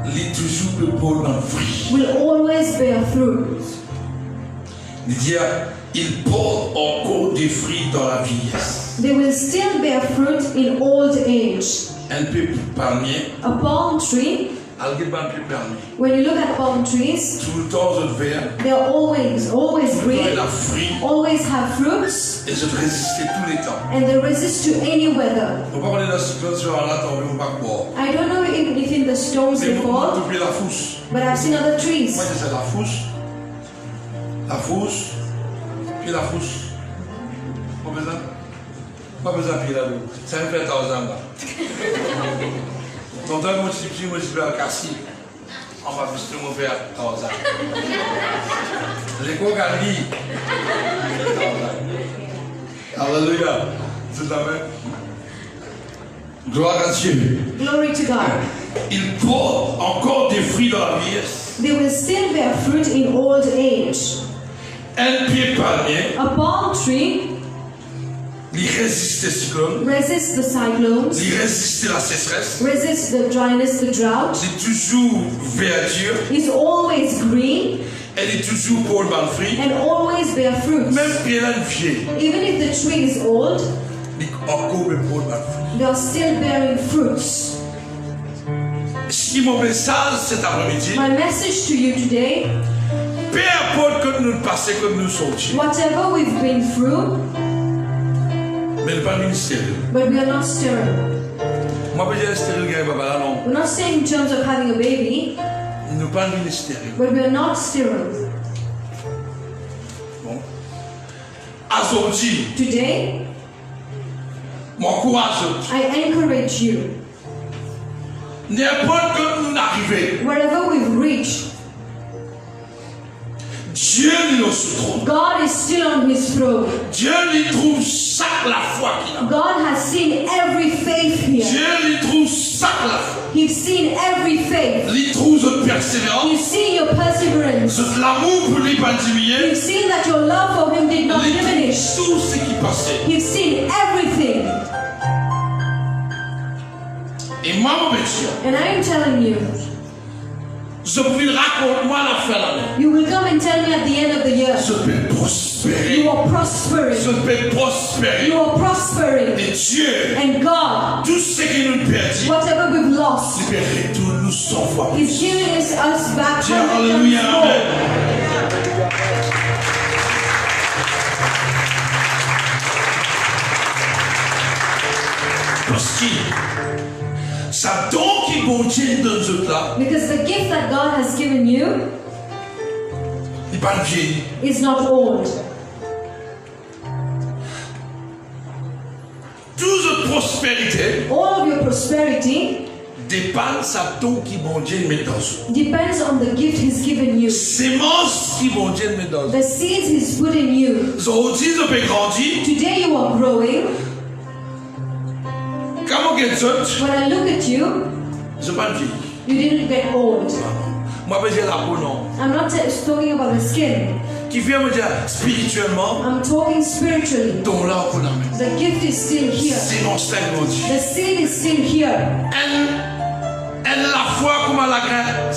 Il toujours le pôle dans le fruit. will always bear fruit. Il dit, il porte encore des fruits dans la vieillesse. They will still bear fruit in old age. Un peu palmier, A palm tree, alguien va un peu palmier. when you look at palm trees, Tout le temps, je vert, they are always il green, a fruit, always have fruits, et je résistais tous les temps. and they resist to any weather. On va parler de la situation là, on ne va pas boire. I don't know if in the stones Mais they vous fall, coupez la fousse. but I've seen other trees. Moi, je sais la fousse, puis la fousse. Pas besoin de pied là-dedans. Ça me fait 1000 ans là. Donc, moi, je suis à Cassis. On va visiter mon père 1000 ans. Les quoi Gandhi. Alléluia. C'est la même. Gloire à Dieu. Glory to God. Il porte encore des fruits dans la vieillesse. They will still bear fruit in old age. Un pied palmier, A palm tree il résiste les cyclones, resists the cyclones, il résiste la sécheresse, resists the dryness, the drought, il est toujours verdure, is always green, elle est toujours pour le bon fruit. and always bear fruit. Même si elle est vieille, Even if the tree is old, il est encore pour le bon fruit. they are still bearing fruits. Si mon message cet après-midi, My message to you today, peu importe que nous passons, que nous sortions, whatever we've been through, mais le pas ministère. but we are not sterile. Moi, je vais stérile, non. We're not saying in terms of having a baby, Nous pas ministère. but we are not sterile. Bon. Aujourd'hui, Today, m'encourage. I encourage you, N'importe que nous arrivons, wherever we've reached, Dieu nous soutrône. God is still on his throne. Dieu lui trouve chaque la foi qu'il a. God has seen every faith here. Dieu lui trouve chaque la foi. He's seen every faith. Il trouve notre persévérance, He's seen your perseverance. notre l'amour pour lui pas diminuer. He's seen that your love for him did not Il diminish. trouve tout ce qui passait. He's seen everything. Et moi, mon monsieur, And I am telling you, je peux raconter moi la fin de l'année. you will come and tell me at the end of the year, Je peux prospérer. you are prospering. Je peux prospérer. You are prospering. Et Dieu, And God, tout ce que nous perdons, whatever we've lost, il peut retourner nous 100 fois plus. is giving us back Dis 100 Alléluia, times more. Amen. Parce que ça don qui bon Dieu donne ce là, Because the gift that God has given you il pas vieilli. is not old. Toute cette prospérité All of your prosperity dépend ça don qui bon Dieu met dans ce. depends on the gift He's given you, Sémence qui bon Dieu met dans ce. the seeds He's put in you. Aujourd'hui, je peux grandir. Today you are growing. Quand on get ça, When I look at you, je pas vieilli. you didn't get old. Moi, je la peau non. I'm not talking about the skin. Qui vient me dire spirituellement, I'm talking spiritually. ton là pour la main. The gift is still here. C'est mon style grandi. The seed is still here. Elle la foi comme à la graine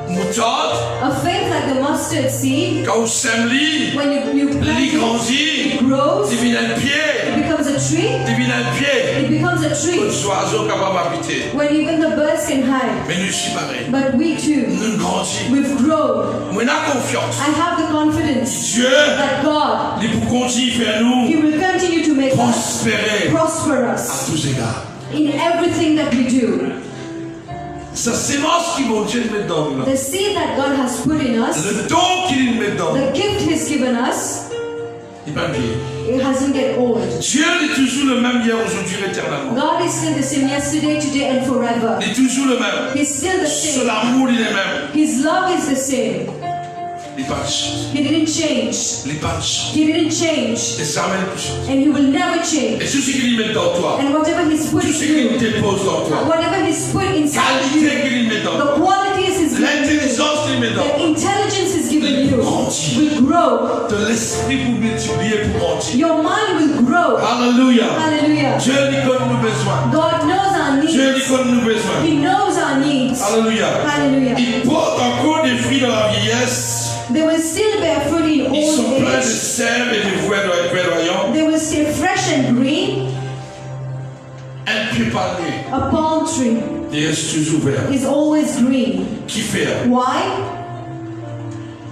moutarde, A faith like the mustard seed, quand on sème li, when you plant li it, grandit, it grows, devient un it pied, becomes a tree, devient un pied. it becomes a tree, Les oiseaux capables d'habiter. when even the birds can hide. Mais nous sommes pareils. But we too, Nous grandissons. we've grown. Moi, on a confiance. I have the confidence Dieu, that God, il pour continuer à faire nous He will continue to make us prospérer prosper à us tous égards. in everything that we do. Sa sémence qui mon Dieu met dans nous là. The seed that God has put in us, Le don qu'il met dans nous, the gift He's given us, il va bien. it hasn't get old. Dieu est toujours le même hier, aujourd'hui, éternellement. God is still the same yesterday, today, and forever. Il est toujours le même. He's still the Sur same. l'amour, il est le même. His love is the same. Il pas de chance. He didn't change. Il pas de chance. He didn't change. Et jamais ne peut changer. And He will never change. Et tout ce qu'il met dans toi, And whatever He's put tout in ce qu'il you, dépose dans toi, whatever He's put inside you, qualité qu'il met dans the toi, qualities He's given you, l'intelligence qu'il met dans the toi, intelligence grandir. will grow. De l'esprit pour multiplier, pour grandir. Your mind will grow. Alléluia. Hallelujah. Dieu dit que nous besoin. God knows our Dieu dit needs. que nous besoin. He knows our needs. Alléluia. Hallelujah. Ils portent encore des fruits dans la vieillesse. They will still bear fruit in Ils sont old pleins de age. sève et de verdoyants. They will stay fresh and green. Un pied palmier. A palm tree Et reste toujours vert. is always green. Qui fait? Why?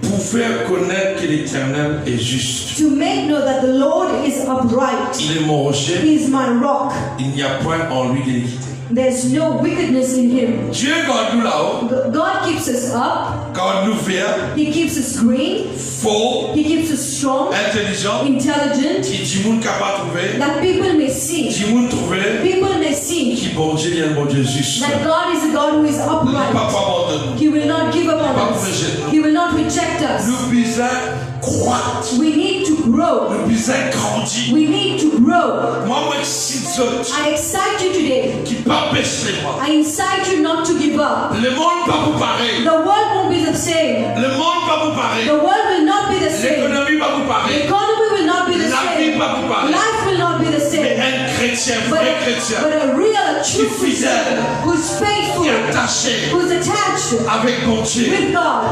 Pour faire connaître que l'Éternel est juste. To make know that the Lord is upright. Il est mon rocher. He is my rock. Il n'y a point en lui d'iniquité. There's no wickedness in him. Dieu garde nous là-haut. God keeps us up. Garde nous vert. He keeps us green. Fort. He keeps us strong, Intelligent. intelligent, Qui dit moun capable trouver. that people may see. Qui moun trouver. People may see Qui bon Dieu, il y a un bon Dieu juste. that God is a God who is Ne upright. pas abandonner nous. He will not give up on us. He will not reject us. Nous besoin croître. We need to grow. Nous besoin grandir. We need to grow. Moi, si autres I excite you today. qui pas baisser les bras. I incite you not to give up. Le monde pas vous pareil. The world won't be the same. Le monde pas vous pareil. The world will not be the same. L'économie pas vous The pareil. economy will not be the La vie same. pas vous pareil. Life will not be the Mais same. un chrétien, But vrai chrétien, a real, a true Qui est fidèle. Christian who's qui faithful, est attaché who's attached avec mon Dieu. with God.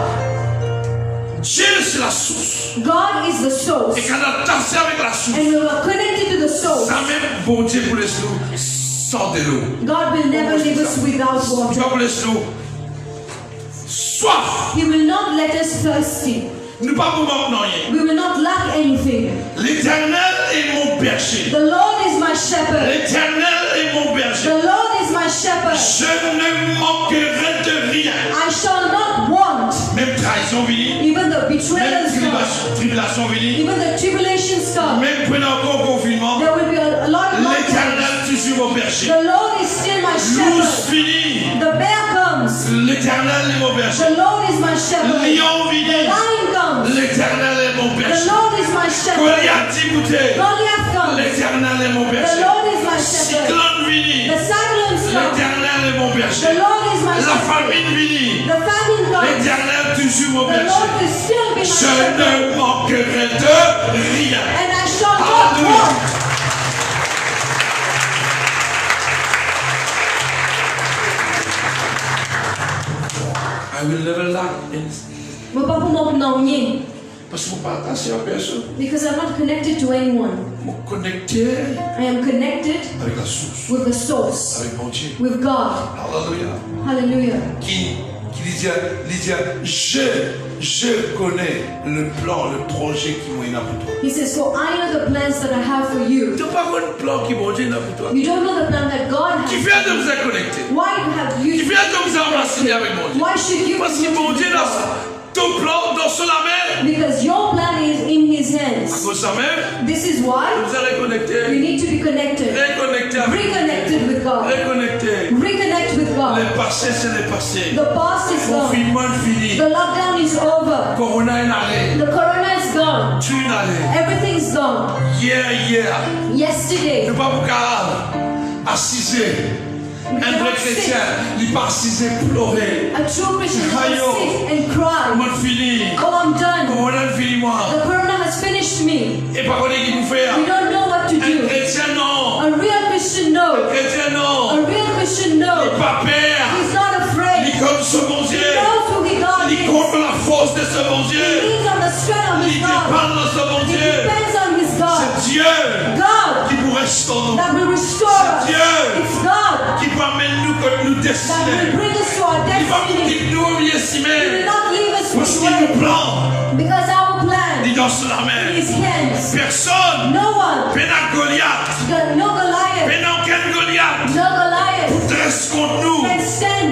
Dieu, c'est la source. God is the source. Et quand on est attaché avec la source, And we are connected to the source. ça même bon Dieu pour les sous sans de l'eau. God will never leave us without Tu water. vas pour les sous soif. He will not let us thirsty. Nous pas pour manquer rien. We will not lack anything. L'Éternel est mon berger. The Lord is my shepherd. L'Éternel est mon berger. The Lord is my shepherd. Je ne manquerai de rien. I shall not want. Même trahison venue, Even the même betrayals come. tribulation venue, Even the tribulations come. même pendant encore confinement, There will be a lot of lockdowns. l'Éternel toujours mon berger. The Lord is still my L'ours shepherd. fini, The bear comes. l'Éternel est mon berger. The Lord is my shepherd. Lion The vini, lion comes. l'Éternel est mon The berger. Lord is my shepherd. Goliath écoutez, Goliath comes. l'Éternel est mon The berger. Lord is my shepherd. Cyclone vini, The cyclones come. l'Éternel est mon The berger. Lord is my La shepherd. famine vini, The famine comes. l'Éternel toujours mon The berger. Lord will still be my Je shepherd. ne manquerai de rien. And I shall not Hallelujah. want. I will never lack anything. Je ne vais pas pour m'ennuyer. Parce que vous partagez à personne. Because I'm not connected to anyone. Vous connectez I am connected avec la source, with the source, avec mon Dieu. with God. Alléluia. Hallelujah. Qui disait, je connais le plan, le projet qui m'a pour toi. He says, for I know the plans that I have for you. Tu n'as pas un plan qui mon Dieu a pour toi. You don't know the plan that God Qui has. vient de vous connecter. Why have you? Qui vient de vous enraciner avec mon Dieu. Why should you? Parce que mon Dieu dans ton plan, dans son main. Because your plan is in His À hands. cause de sa main, This is why vous êtes you reconnecté. need to be connected. Reconnecté avec Reconnected with God. Reconnecté. Reconnect with God. Le passé, c'est le passé. The past is gone. Confinement fini. The lockdown is over. Corona est allé. The corona is gone. Tu es allé. Everything's gone. Hier. Yesterday, Ne pas vous assiser. Un vrai chrétien, il pas assiser pleurer. a true Christian will sit and cry. Mon fini. Oh, I'm done. Corona fini moi. The corona has finished me. Et pas qu'on est qui vous fait. We don't know what to Un do. chrétien non. A real Christian knows. Chrétien A non. real Christian Il knows. pas peur. He's not Il afraid. comme ce bon Dieu. He knows who God Il is. compte la force de ce bon He Dieu. leans on the strength of Il his God. dépend de ce bon He Dieu. depends on his God. C'est Dieu God qui vous restaure. that will restore us. Dieu It's God qui peut amener nous comme nous that will destiner. bring us to our Il va vous destiny. dire nous oublier si He will même. not leave us Parce this qu'il way. nous plan. Because our plan Il dans la in main. his hands. Personne. No one, Pénal Goliath. no Goliath, Pénal aucun Goliath. no Goliath Dresse contre nous. can stand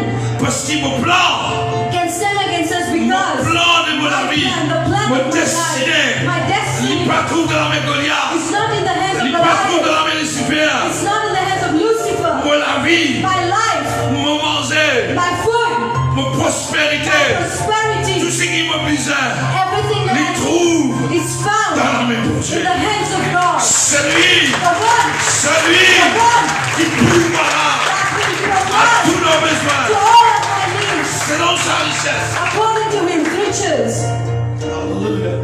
Mon plan, against us mon because plan de mon vie, the plan mon of my destinée, life, my destiny, il pas trouve dans la main Goliath, is not in the hands of il pas trouve dans Goliath. la main Lucifer. It's not in the hands of Lucifer. Mon vie, My life, mon manger, my food, mon my prospérité, tout prosperity, ce qui me besoin, everything that il I trouve need is found dans la main de in Dieu. the hands of God. Celui, The one celui qui pourvoira à that tous will nos provide to besoins, all of my needs selon sa richesse. according to his riches. Alléluia.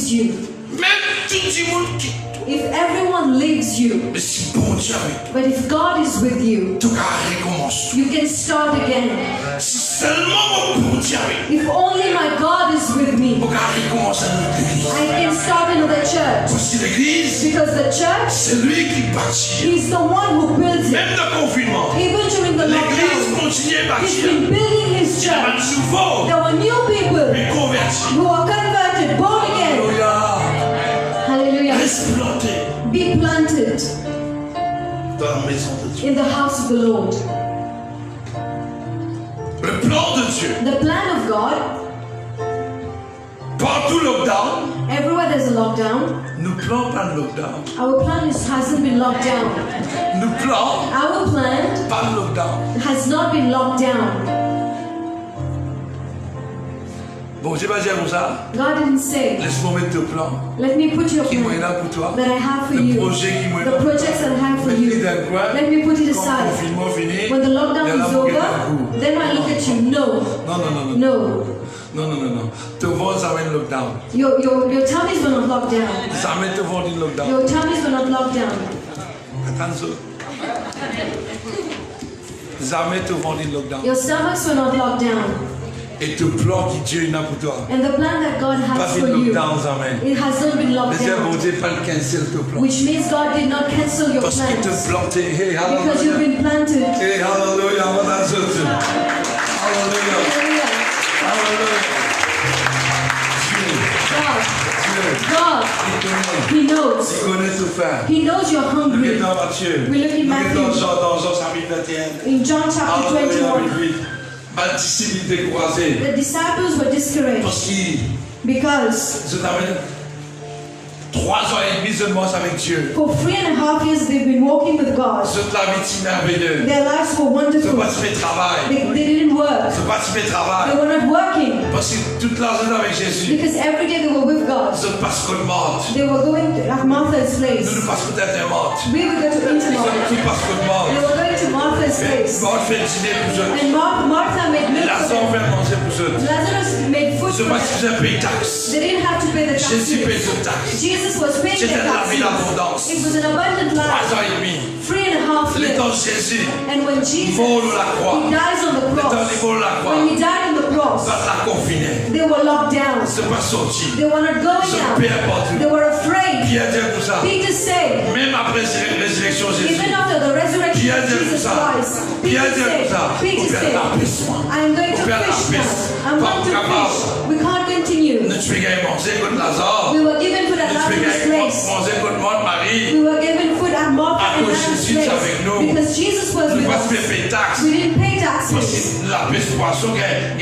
leaves you, même tout le monde quitte. if everyone leaves you, Mais si bon Dieu avec toi, but if God is with you, tout recommence. you can start again. Si seulement mon bon Dieu avec If only my God is with me, toi, recommence à notre église. I can start another church. Parce que l'église, Because the church, c'est lui qui bâtit. He's the one who builds it. Même dans le confinement, Even during the l'église lockdown, continue à He's bâtir. been building His Il y a un church. nouveau, There were new people mais converti. who are converted, born again. Alléluia. Hallelujah. Reste planté Be planted dans la maison de Dieu. in the house of the Lord. Le plan de Dieu, The plan of God, partout lockdown, everywhere there's a lockdown, nous plan pas de lockdown. our plan hasn't been locked down. Nous plan Our plan pas de lockdown. has not been locked down. Bon, j'ai pas dit comme ça. God didn't say, Laisse-moi mettre le plan let me put your qui m'est plan là pour toi. that I have for Le you, projet qui m'est the là. projects that I have for Mets-le you. dans quoi? Let me put it Quand le aside. confinement fini, When the lockdown il y a is la moquette over, à coup. then I look at you. No, Non, non, non, non. no. Non, non, non, non. Te vendre, ça mène lockdown. Your tummies were not locked down. Ça mène te vendre une lockdown. Your tummies were not locked down. Attends ça. Ça mène te vendre une lockdown. Your stomachs were not locked down. Et te plan qui Dieu n'a pour toi. And the plan that God Pas has une for you, lockdown, ça mène. it has not been locked Mais bon down. Dieu, pas le cancel te plan. Which means God did not cancel your Parce qu'il te plans. planté. Hey, Because you've hallelujah. been planted. Hey, hallelujah. On va dans ce truc. Hallelujah. Hallelujah. Hallelujah. God, Dieu, God, il connaît. He knows. Il connaît tout faire. He knows you're hungry. Regardons Matthieu. We look in Matthew. Regardons dans Jean chapitre 21. In John chapter Alléluia, 21, 28. Ma disciple découragé. the disciples were discouraged Parce qu'ils because se t'amènent 3 ans et demi seulement avec Dieu. for 3.5 years they've been walking with God. Ce travail est merveilleux. Their lives were Ce wonderful. pas fait travail. They didn't work. Ce pas fait They travail. were not working Parce que toute la journée avec Jésus. because every day they were with God. Ce passe qu'on morte. They were going to at Martha's Nous place. ne passons pas d'être morte. We would go to Tout Intermarket. passe qu'on They morte. were going to Martha's place. Mort fait dîner pour eux. And Martha made milk for Lazare them. fait manger pour eux. Lazarus made food Ce for pas them. que j'ai payé taxe. They didn't have to pay the Jésus paye taxes. ce taxe. Jesus was paying the C'était la vie taxes. d'abondance. It was an abundant 3 life. ans et demi. 3.5 Le temps years. de Jésus. And when Jesus, Mort à la croix. He dies on the Le temps cross. de mort à la croix. When He died on the cross, Ça l'a confiné. they were locked down. C'est pas sorti. They were not going Ce out. père partout. They were afraid. Pierre dit pour ça. Peter said, Même après la résurrection de Jésus. even after the resurrection Pierre of dit pour Jesus ça. Christ, Pierre Peter dit pour ça. said, Peter Au père said, la piste, moi. I'm going to Père la fish piste. now. I'm Pas going to capable. fish. We can't continue. Nous tu gagnes manger contre Lazare. We were given food at Nous tu Lazarus' gagnes place. manger contre Marie. We were given food at Martha À and cause Lazarus' Jésus est avec place. nous. Because Jesus was Nous with pas us. se payer taxe. We didn't pay Parce taxes. que la piste poisson gagne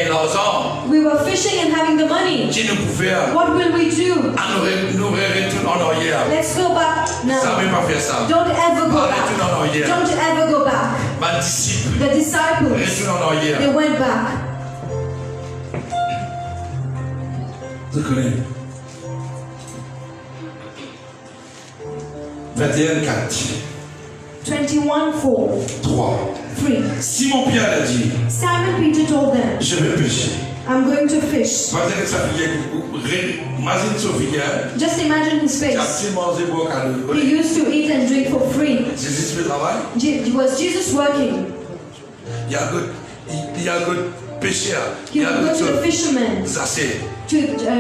l'argent. We were fishing and having the money. Qui nous pouvait faire? What will we do? Nous retournons en arrière. Let's go back Ça now. ne veut pas faire ça. Don't ever go Retourne back. en arrière. Don't ever go back. Ma disciple, The disciples, retourne en arrière. they went back. Je connais. 21:4. 21:4, 3. 3. Simon Pierre a dit, Simon Peter told them, je vais pêcher. I'm going to fish. Imagine sa fille, imagine sa fille, Just imagine his qui a face. petit mangé boire cadeau. He used to eat and drink for free. Jésus fait travail. Was Jesus working? Il y a un pêcheur. He Il y a would go un to the fishermen, assez. to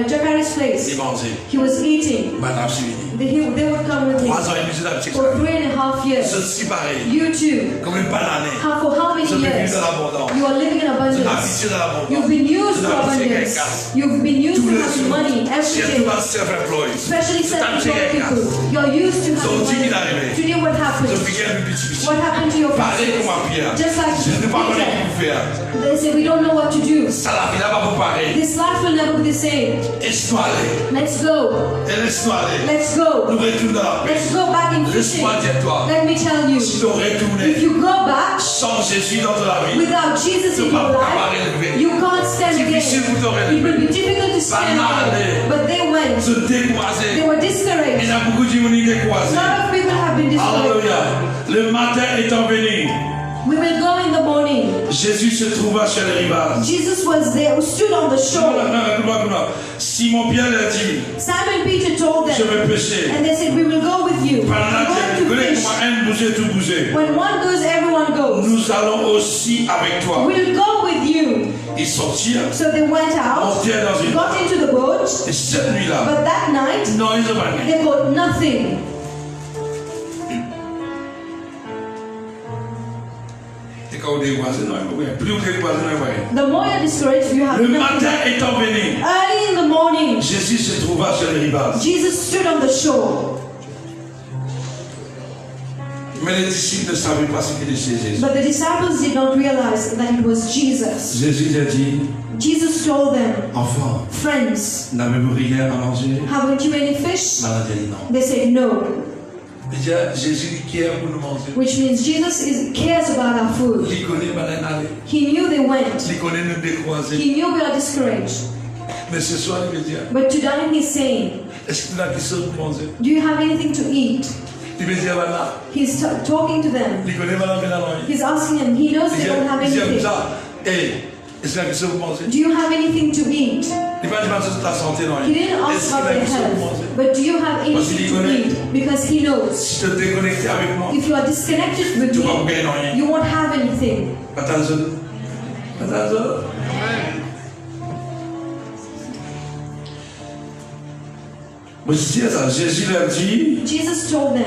Jacques' place. Il mangeait. He was eating. Madame Sivini. They would come with 3 him ans et demi, c'est la petite. for 3.5 C'est years. aussi pareil. You too. Comme une banane. For how many Je vis years? dans l'abondance. You are living in Je abundance. m'habitue dans l'abondance. You've been used to abundance. You've been used to having money every day. Self-employed. Especially C'est un petit self-employed gars. people. You're used to having Aujourd'hui, il est money. arrivé. Today what Je happened? fais un petit. What happened to your Parlez business? comme un Pierre. Just like Je ne sais pas comment Peter. faire. They say we don't know what to do. Ça la vie là-bas pour parler. This life will never be the same. Laisse-moi aller. Let's go. Et laisse-moi aller. Let's Nous go. retournons dans la paix. Let's go back in fishing. Laisse-moi dire toi. Let me tell you. Si tu retournes If you go back sans Jésus dans ta vie, without Jesus in your life, you can't stand difficile again. pour te It will relever. be difficult to stand again. But they went. Se They décourager. were Il discouraged. y a beaucoup de gens qui A découragés. lot of people have been discouraged. Alléluia. Le matin étant venu, We will go in the morning. Jésus se trouva sur les rivages. Jesus was there, stood on the shore. Simon-Pierre a dit, Simon Peter told je them, vais pêcher. and they said, we will go with you. Pendant We're going to fish. tout bouger. When one goes, everyone goes. Nous allons aussi avec toi. We'll go with you. Ils sortirent, So they went out, montirent dans une got into the boat, et cette nuit-là, but that night, non, ils n'ont pas rien. they got nothing. Et quand on est voisin, non, il n'y a plus aucun voisin, non, il The more you're discouraged, you have Le nothing. matin étant venu, Early in the morning, Jésus se trouva sur les rivages. Jesus stood on the shore. Mais les disciples ne savaient pas ce qu'il était Jésus. But the disciples did not realize that it was Jesus. Jésus a dit, Jesus told them, enfants, friends, n'avez-vous rien à manger? haven't you any fish? Maman a dit non. They said no, Déjà, Jésus qui est pour nous manger. which means Jesus cares about our food. Il connaît Madame aller. He knew they went. Il connaît nous décroiser. He knew we are discouraged. Mais ce soir, il veut dire, But today he's saying, est-ce que tu as quelque chose pour manger? do you have anything to eat? Il veut dire, voilà. He's talking to them. Il connaît Madame Benaloy. He's asking them. He knows they don't have Il dit anything. ça. Hey, est-ce que tu as quelque chose pour manger? Do you have anything to eat? Il va dire sur ta santé, non? He didn't ask Est-ce que tu about as their quelque chose pour health. manger? But do you have anything to eat? Because he knows. Si tu te déconnectes avec moi, If you are disconnected with tu vas me, bien rien. you won't have anything. Pas tant de. Pas tant de. Moi, je dis ça. Jésus leur dit, Jesus told them,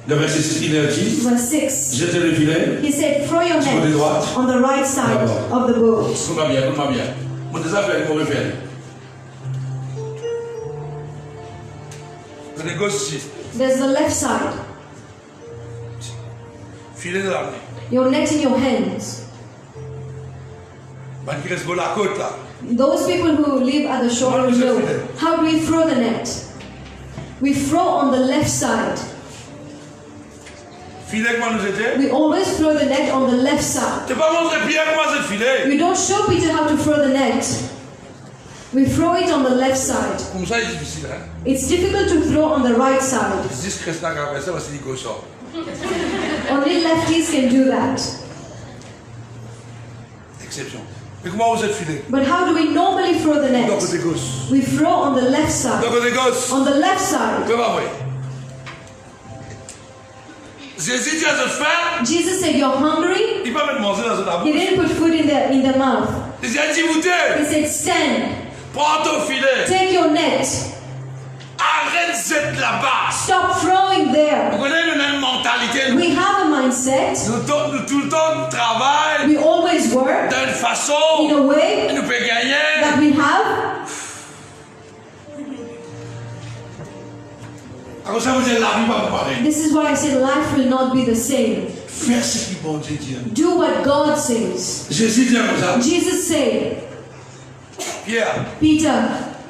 le verset 6, il leur dit, verse 6, jetez le filet. he said, throw your Sur les net droites. on the right side of the boat. Écoute-moi bien, écoute-moi bien. Mon désaffaire, il m'aurait fait. Le gauche ici. There's the left side, Filet de l'armée. your net in your hands. Ben, qui reste sur la côte là. Those people who live at the shore will know. How do we throw the net? We throw on the left side. Filet, comment nous était? We always throw the net on the left side. Tu n'as pas montré Pierre comment c'est filet. We don't show Peter how to throw the net. We throw it on the left side. Comme ça, c'est difficile. Hein? It's difficult to throw on the right side. Je dis que Christ n'a qu'à faire ça parce qu'il dit gauche. Only lefties can do that. Exception. Mais comment vous êtes filé? But how do we normally throw the net? Donc côté gauche. We throw on the left side. Donc côté gauche. On the left side. C'est pas vrai. Jésus dit à cette femme, Jesus said, you're hungry? il va mettre manger dans la He bouche. didn't put food in the mouth. Il dit, dis-vous-te, He said, stand, prends ton filet, take your net, arrête cette là-bas. stop throwing Vous there. connaissez une mentalité, We have a mindset. nous tout le temps travaillons We always work d'une in façon, a way nous peut gagner. that we have. Alors ça veut dire la vie va pas pareil. This is why I said life will not be the same. Faire ce qui bon Dieu dit. Do what God says. Jésus dit comme ça, Jesus said, Pierre, Peter,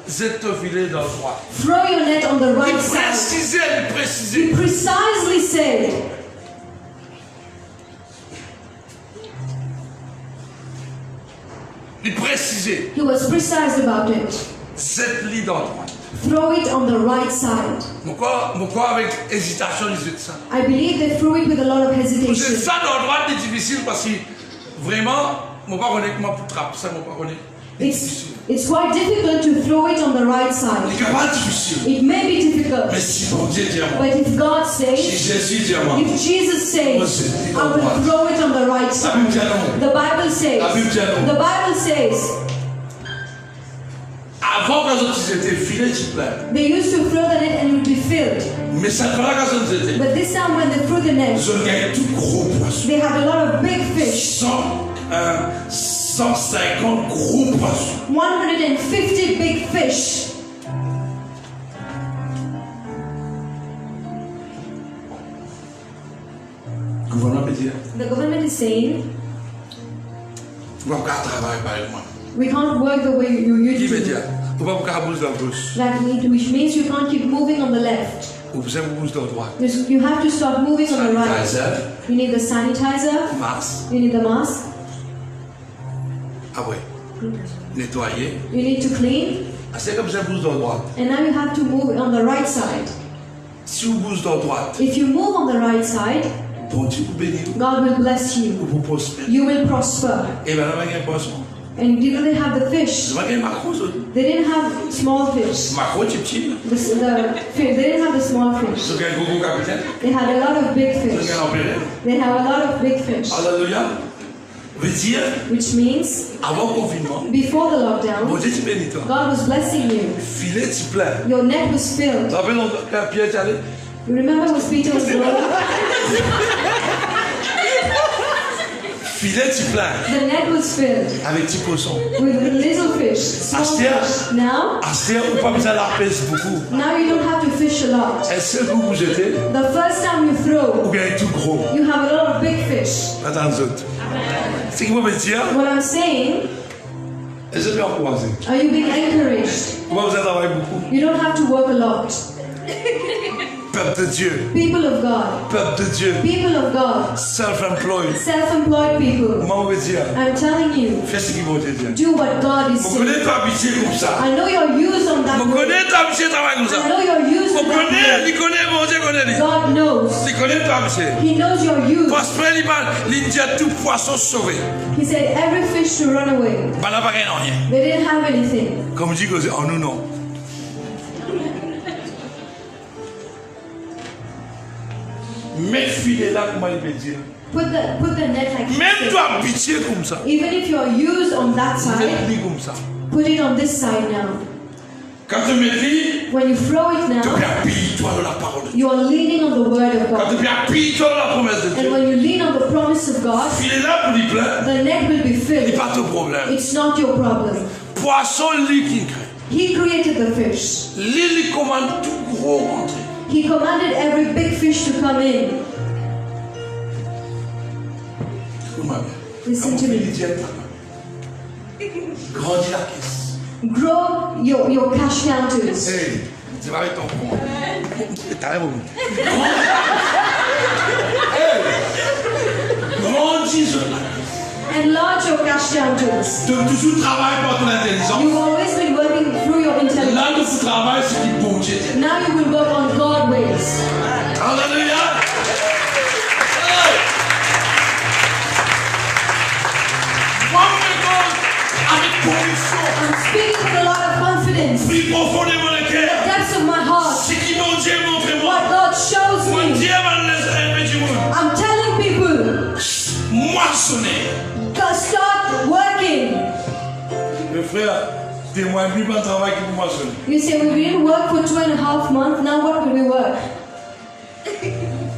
jette ton filet dans le droit. throw your net on the Il right side. précisait, il précisait. He precisely said, Il précisait. he was precise about it. Jette-le dans le droit. Throw it on the right side. Pourquoi avec hésitation ils disent ça? I believe they threw it with a lot of C'est hesitation. ça dans le droit c'est difficile parce que vraiment, mon pas connaître comment pour trapper ça, mon pas connaître. C'est difficile. It's quite difficult to throw it on the right C'est side. pas difficile. It may be difficult, Mais si bon Dieu dit à moi, but if God si says, Jésus dit à moi, if Jesus says, I will throw it on the right la side. Bible dit à non. The Bible says, La Bible dit à non. the Bible says, Avant quand ils étaient filés, tu plais. they used to throw the net and it would be filled. Mais ça ne pas quand ils étaient. But this time when they threw the net, Ils ont gagné tout gros poisson. they had a lot of big fish. 150 gros poissons. 150 big fish. Le gouvernement peut dire, The government is saying, vous ne pouvez pas travailler par moi. we can't work the way you Qui used veut to. dire, vous ne pouvez pas bouger dans le gauche. Which means you can't keep moving on the left. Vous pouvez bouger dans le droit. You have to start moving on the right. Sanitizer, You need the sanitizer, masque, you need the mask, ah ouais, nettoyer. you need to clean, Ah, c'est comme ça, bouge dans le droit. and now you have to move on the right side. Si vous bougez dans le droit, If you move on the right side, Bon Dieu vous bénir. God will bless you. Vous prospérer. You will prosper. Et bien là, il y a un poisson. And did they have the fish? Je vois qu'il y a un macro. They didn't have small fish. Macro, petit. They didn't have the small fish. C'est un gros capitaine. They had a lot of big C'est fish. un empereur. They have a lot of big fish. Alléluia. Veut dire, Which means, avant le confinement, before the lockdown, bon Dieu tu bénis toi. God was blessing you. Filet tu plein. Your net was filled. Ça fait longtemps que Pierre est allé. You remember when Peter was going? Filet tu plein. The net was filled Avec petit poisson. with little fish, small fish. Now Acheter ou pas besoin de la pêche beaucoup. you don't have to fish a lot. Est-ce que vous jetez The first time you ou throw, bien tout gros? you have a lot of big fish. Attends les autres. Ce qui veut dire, What I'm saying, est-ce que je vais encourager? are you being encouraged? Vous avez besoin de travailler beaucoup. You don't have to work a lot. Peuple de Dieu. People of God, Peuple de Dieu. people of God, Self-employed. self-employed people. Comment on veut dire? I'm telling you, Fais ce qu'il veut te dire. do what God is Vous saying. connaissez pas habitué comme ça. I know you're used on that Vous word. connaissez pas habitué travailler comme I ça. know you're used Vous on that connaissez, word. il connaît, mon Dieu connaît lui. God knows. Il connaît pas habitué. He knows you're used. Prospère, il parle, il dit à tout poisson sauvé. He said every fish to run away. Bah là, pas rien. They didn't have anything. Comme dit que c'est en nous, non. Mais filet là, comment il peut dire? Put the net like Même this. toi, habitué comme ça. Even if you're used on that side, Mets-le comme ça. put it on this side now. Quand tu mets le When you throw it tu now, peux appuyer-toi dans la parole de Dieu. you are leaning on the word of Quand tu God. peux appuyer-toi dans la promesse de And Dieu. when you lean on the promise of God, Filet là pour lui plein, the net will be il filled. n'y a pas de problème. It's not your problem. Poisson, lui qui crée. He created the fish. Lui, il commande tout gros rentrer. He commanded every big fish to come in. Listen to me. Grandis la caisse. Grow your cash counters. Hey, tu vas avec ton compte. T'as rien beaucoup. Hey, grandis la caisse. Enlarge your cash counters. Tu toujours travailles par ton intelligence. You've always been working through your Là, intelligence. tu travailles sur qui bon Dieu. Now you will work on God ways. Alléluia. Avec conviction, I'm speaking with a lot of confidence. plus profondément le cœur. Depths of my heart. Ce qui mon Dieu montre-moi. What God shows Mon me. Dieu va le laisser du monde. I'm telling people, Moissonner. go start working. Mes frères, témoigne plus pas de travail qui pour moissonner. You say we didn't work for 2.5 months. Now what will we work?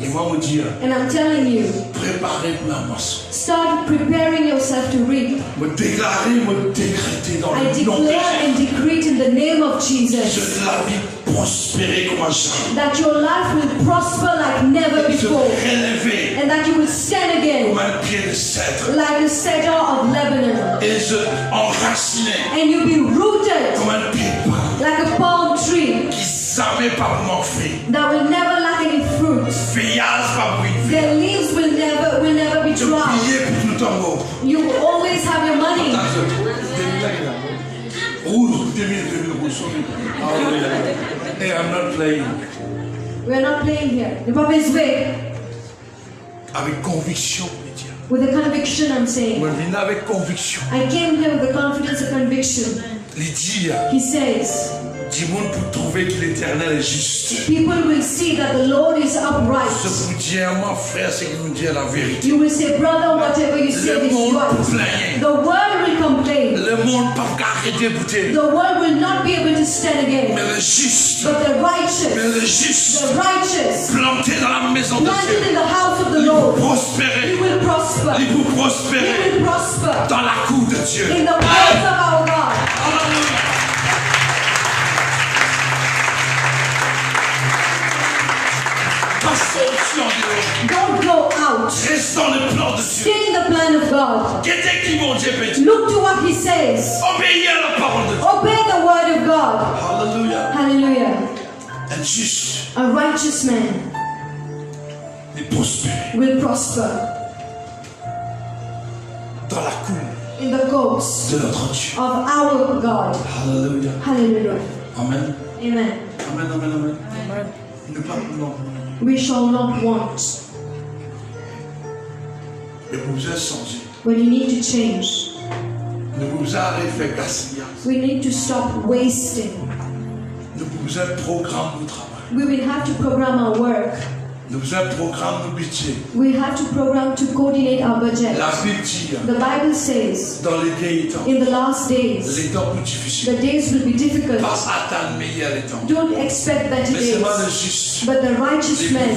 Et moi, mon Dieu, And I'm telling you, préparez pour la moisson. start preparing yourself to reap. Me déclarer, me décréter dans I le nom de declare Jésus. and decree it in the name of Jesus Je la vie prospérer comme un champ. that your life will prosper like never Se before, relever and that you will stand comme again un pied de cèdre. like the cedar of Lebanon, Et se enraciner and you'll be rooted comme un pied de palme. like a palm tree Qui savait pas comment faire. that will never lack any fruit. Feuillage pas bruit. Their leaves will never be Je dry. priais pour tout en haut. You will always have your money. Rouge, 2000 rouge. Hey, I'm not playing. We're not playing here. The Papa is big. Avec conviction, mes dieux. With a conviction, I'm saying. Moi, je viens avec conviction. I came here with the confidence of conviction. Lydia, He says, dis-moi pour trouver que l'éternel est juste. people will see that the Lord is Ce upright. pour dire, mon frère, c'est qu'il nous dit la vérité. You will say, brother, whatever you say Le is monde right. plaint. The world will complain. Le monde pas arrêter d'écouter. The world will not be able to stand again. Mais le juste, But the righteous, the righteous, planté dans la maison de planted Dieu, in the house of the il Lord, peut prospérer. he will prosper. Il peut He prospérer will prosper dans la cour de Dieu. in the words of our God. Alléluia. Passons au-dessus en dehors. Don't go out. Reste dans le plan de Dieu. Stay in the plan of God. Qu'est-ce qui mon Dieu peut dire? Look to what he says. Obéis à la parole de Dieu. Obey the word of God. Alléluia. Hallelujah. Un juste A righteous man est prospéré will prosper dans la cour in the courts de notre Dieu. of our God. Alléluia. Hallelujah. Amen. Amen. Amen, amen, amen. Ne pas non. We shall not want. Et pour vous changer. when you need to change. Nous pouvons arrêter de faire gaspillage. We need to stop wasting. Nous pouvons un programme de travail. We will have to program our work. Nous faisons un programme de budget. We have to program to coordinate our budget. La Bible dit, The Bible says, dans les derniers temps, in the last days, les temps plus the difficiles, days will be difficult. pas attendre meilleur les temps. Don't expect better Mais c'est days. pas le juste But the righteous man,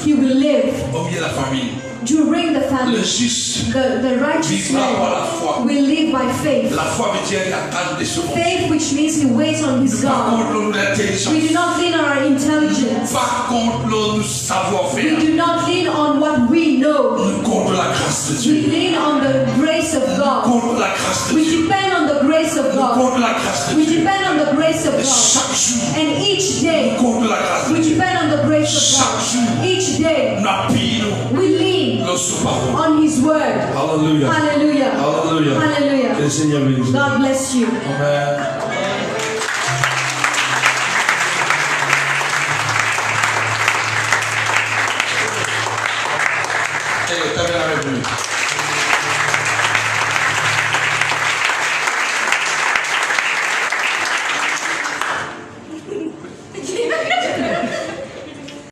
he will live au milieu de la famille. during the Le family. juste The righteous vivra par la foi. man will live by faith. La foi veut dire qu'il attend des secondes. Faith, which means he waits on his Par God. contre, nous l'intelligence. We do not lean on our intelligence. Par contre, nous We savoir-faire. do not lean on what we know. Nous contre la grâce de We Dieu. lean on the grace of God. Contre la grâce de We Dieu. depend on the grace of Nous God. contre la grâce de We Dieu. depend on the grace of Et God. chaque jour, And each day, contre la grâce de we Dieu. depend on the grace of Chaque jour, God. Each day, nous appuyons we lean nos sous-paroles. on His word. Alléluia. Hallelujah. Alléluia. Que Hallelujah. le Seigneur bénisse. God bless you. Amen. Allez, termine avec lui.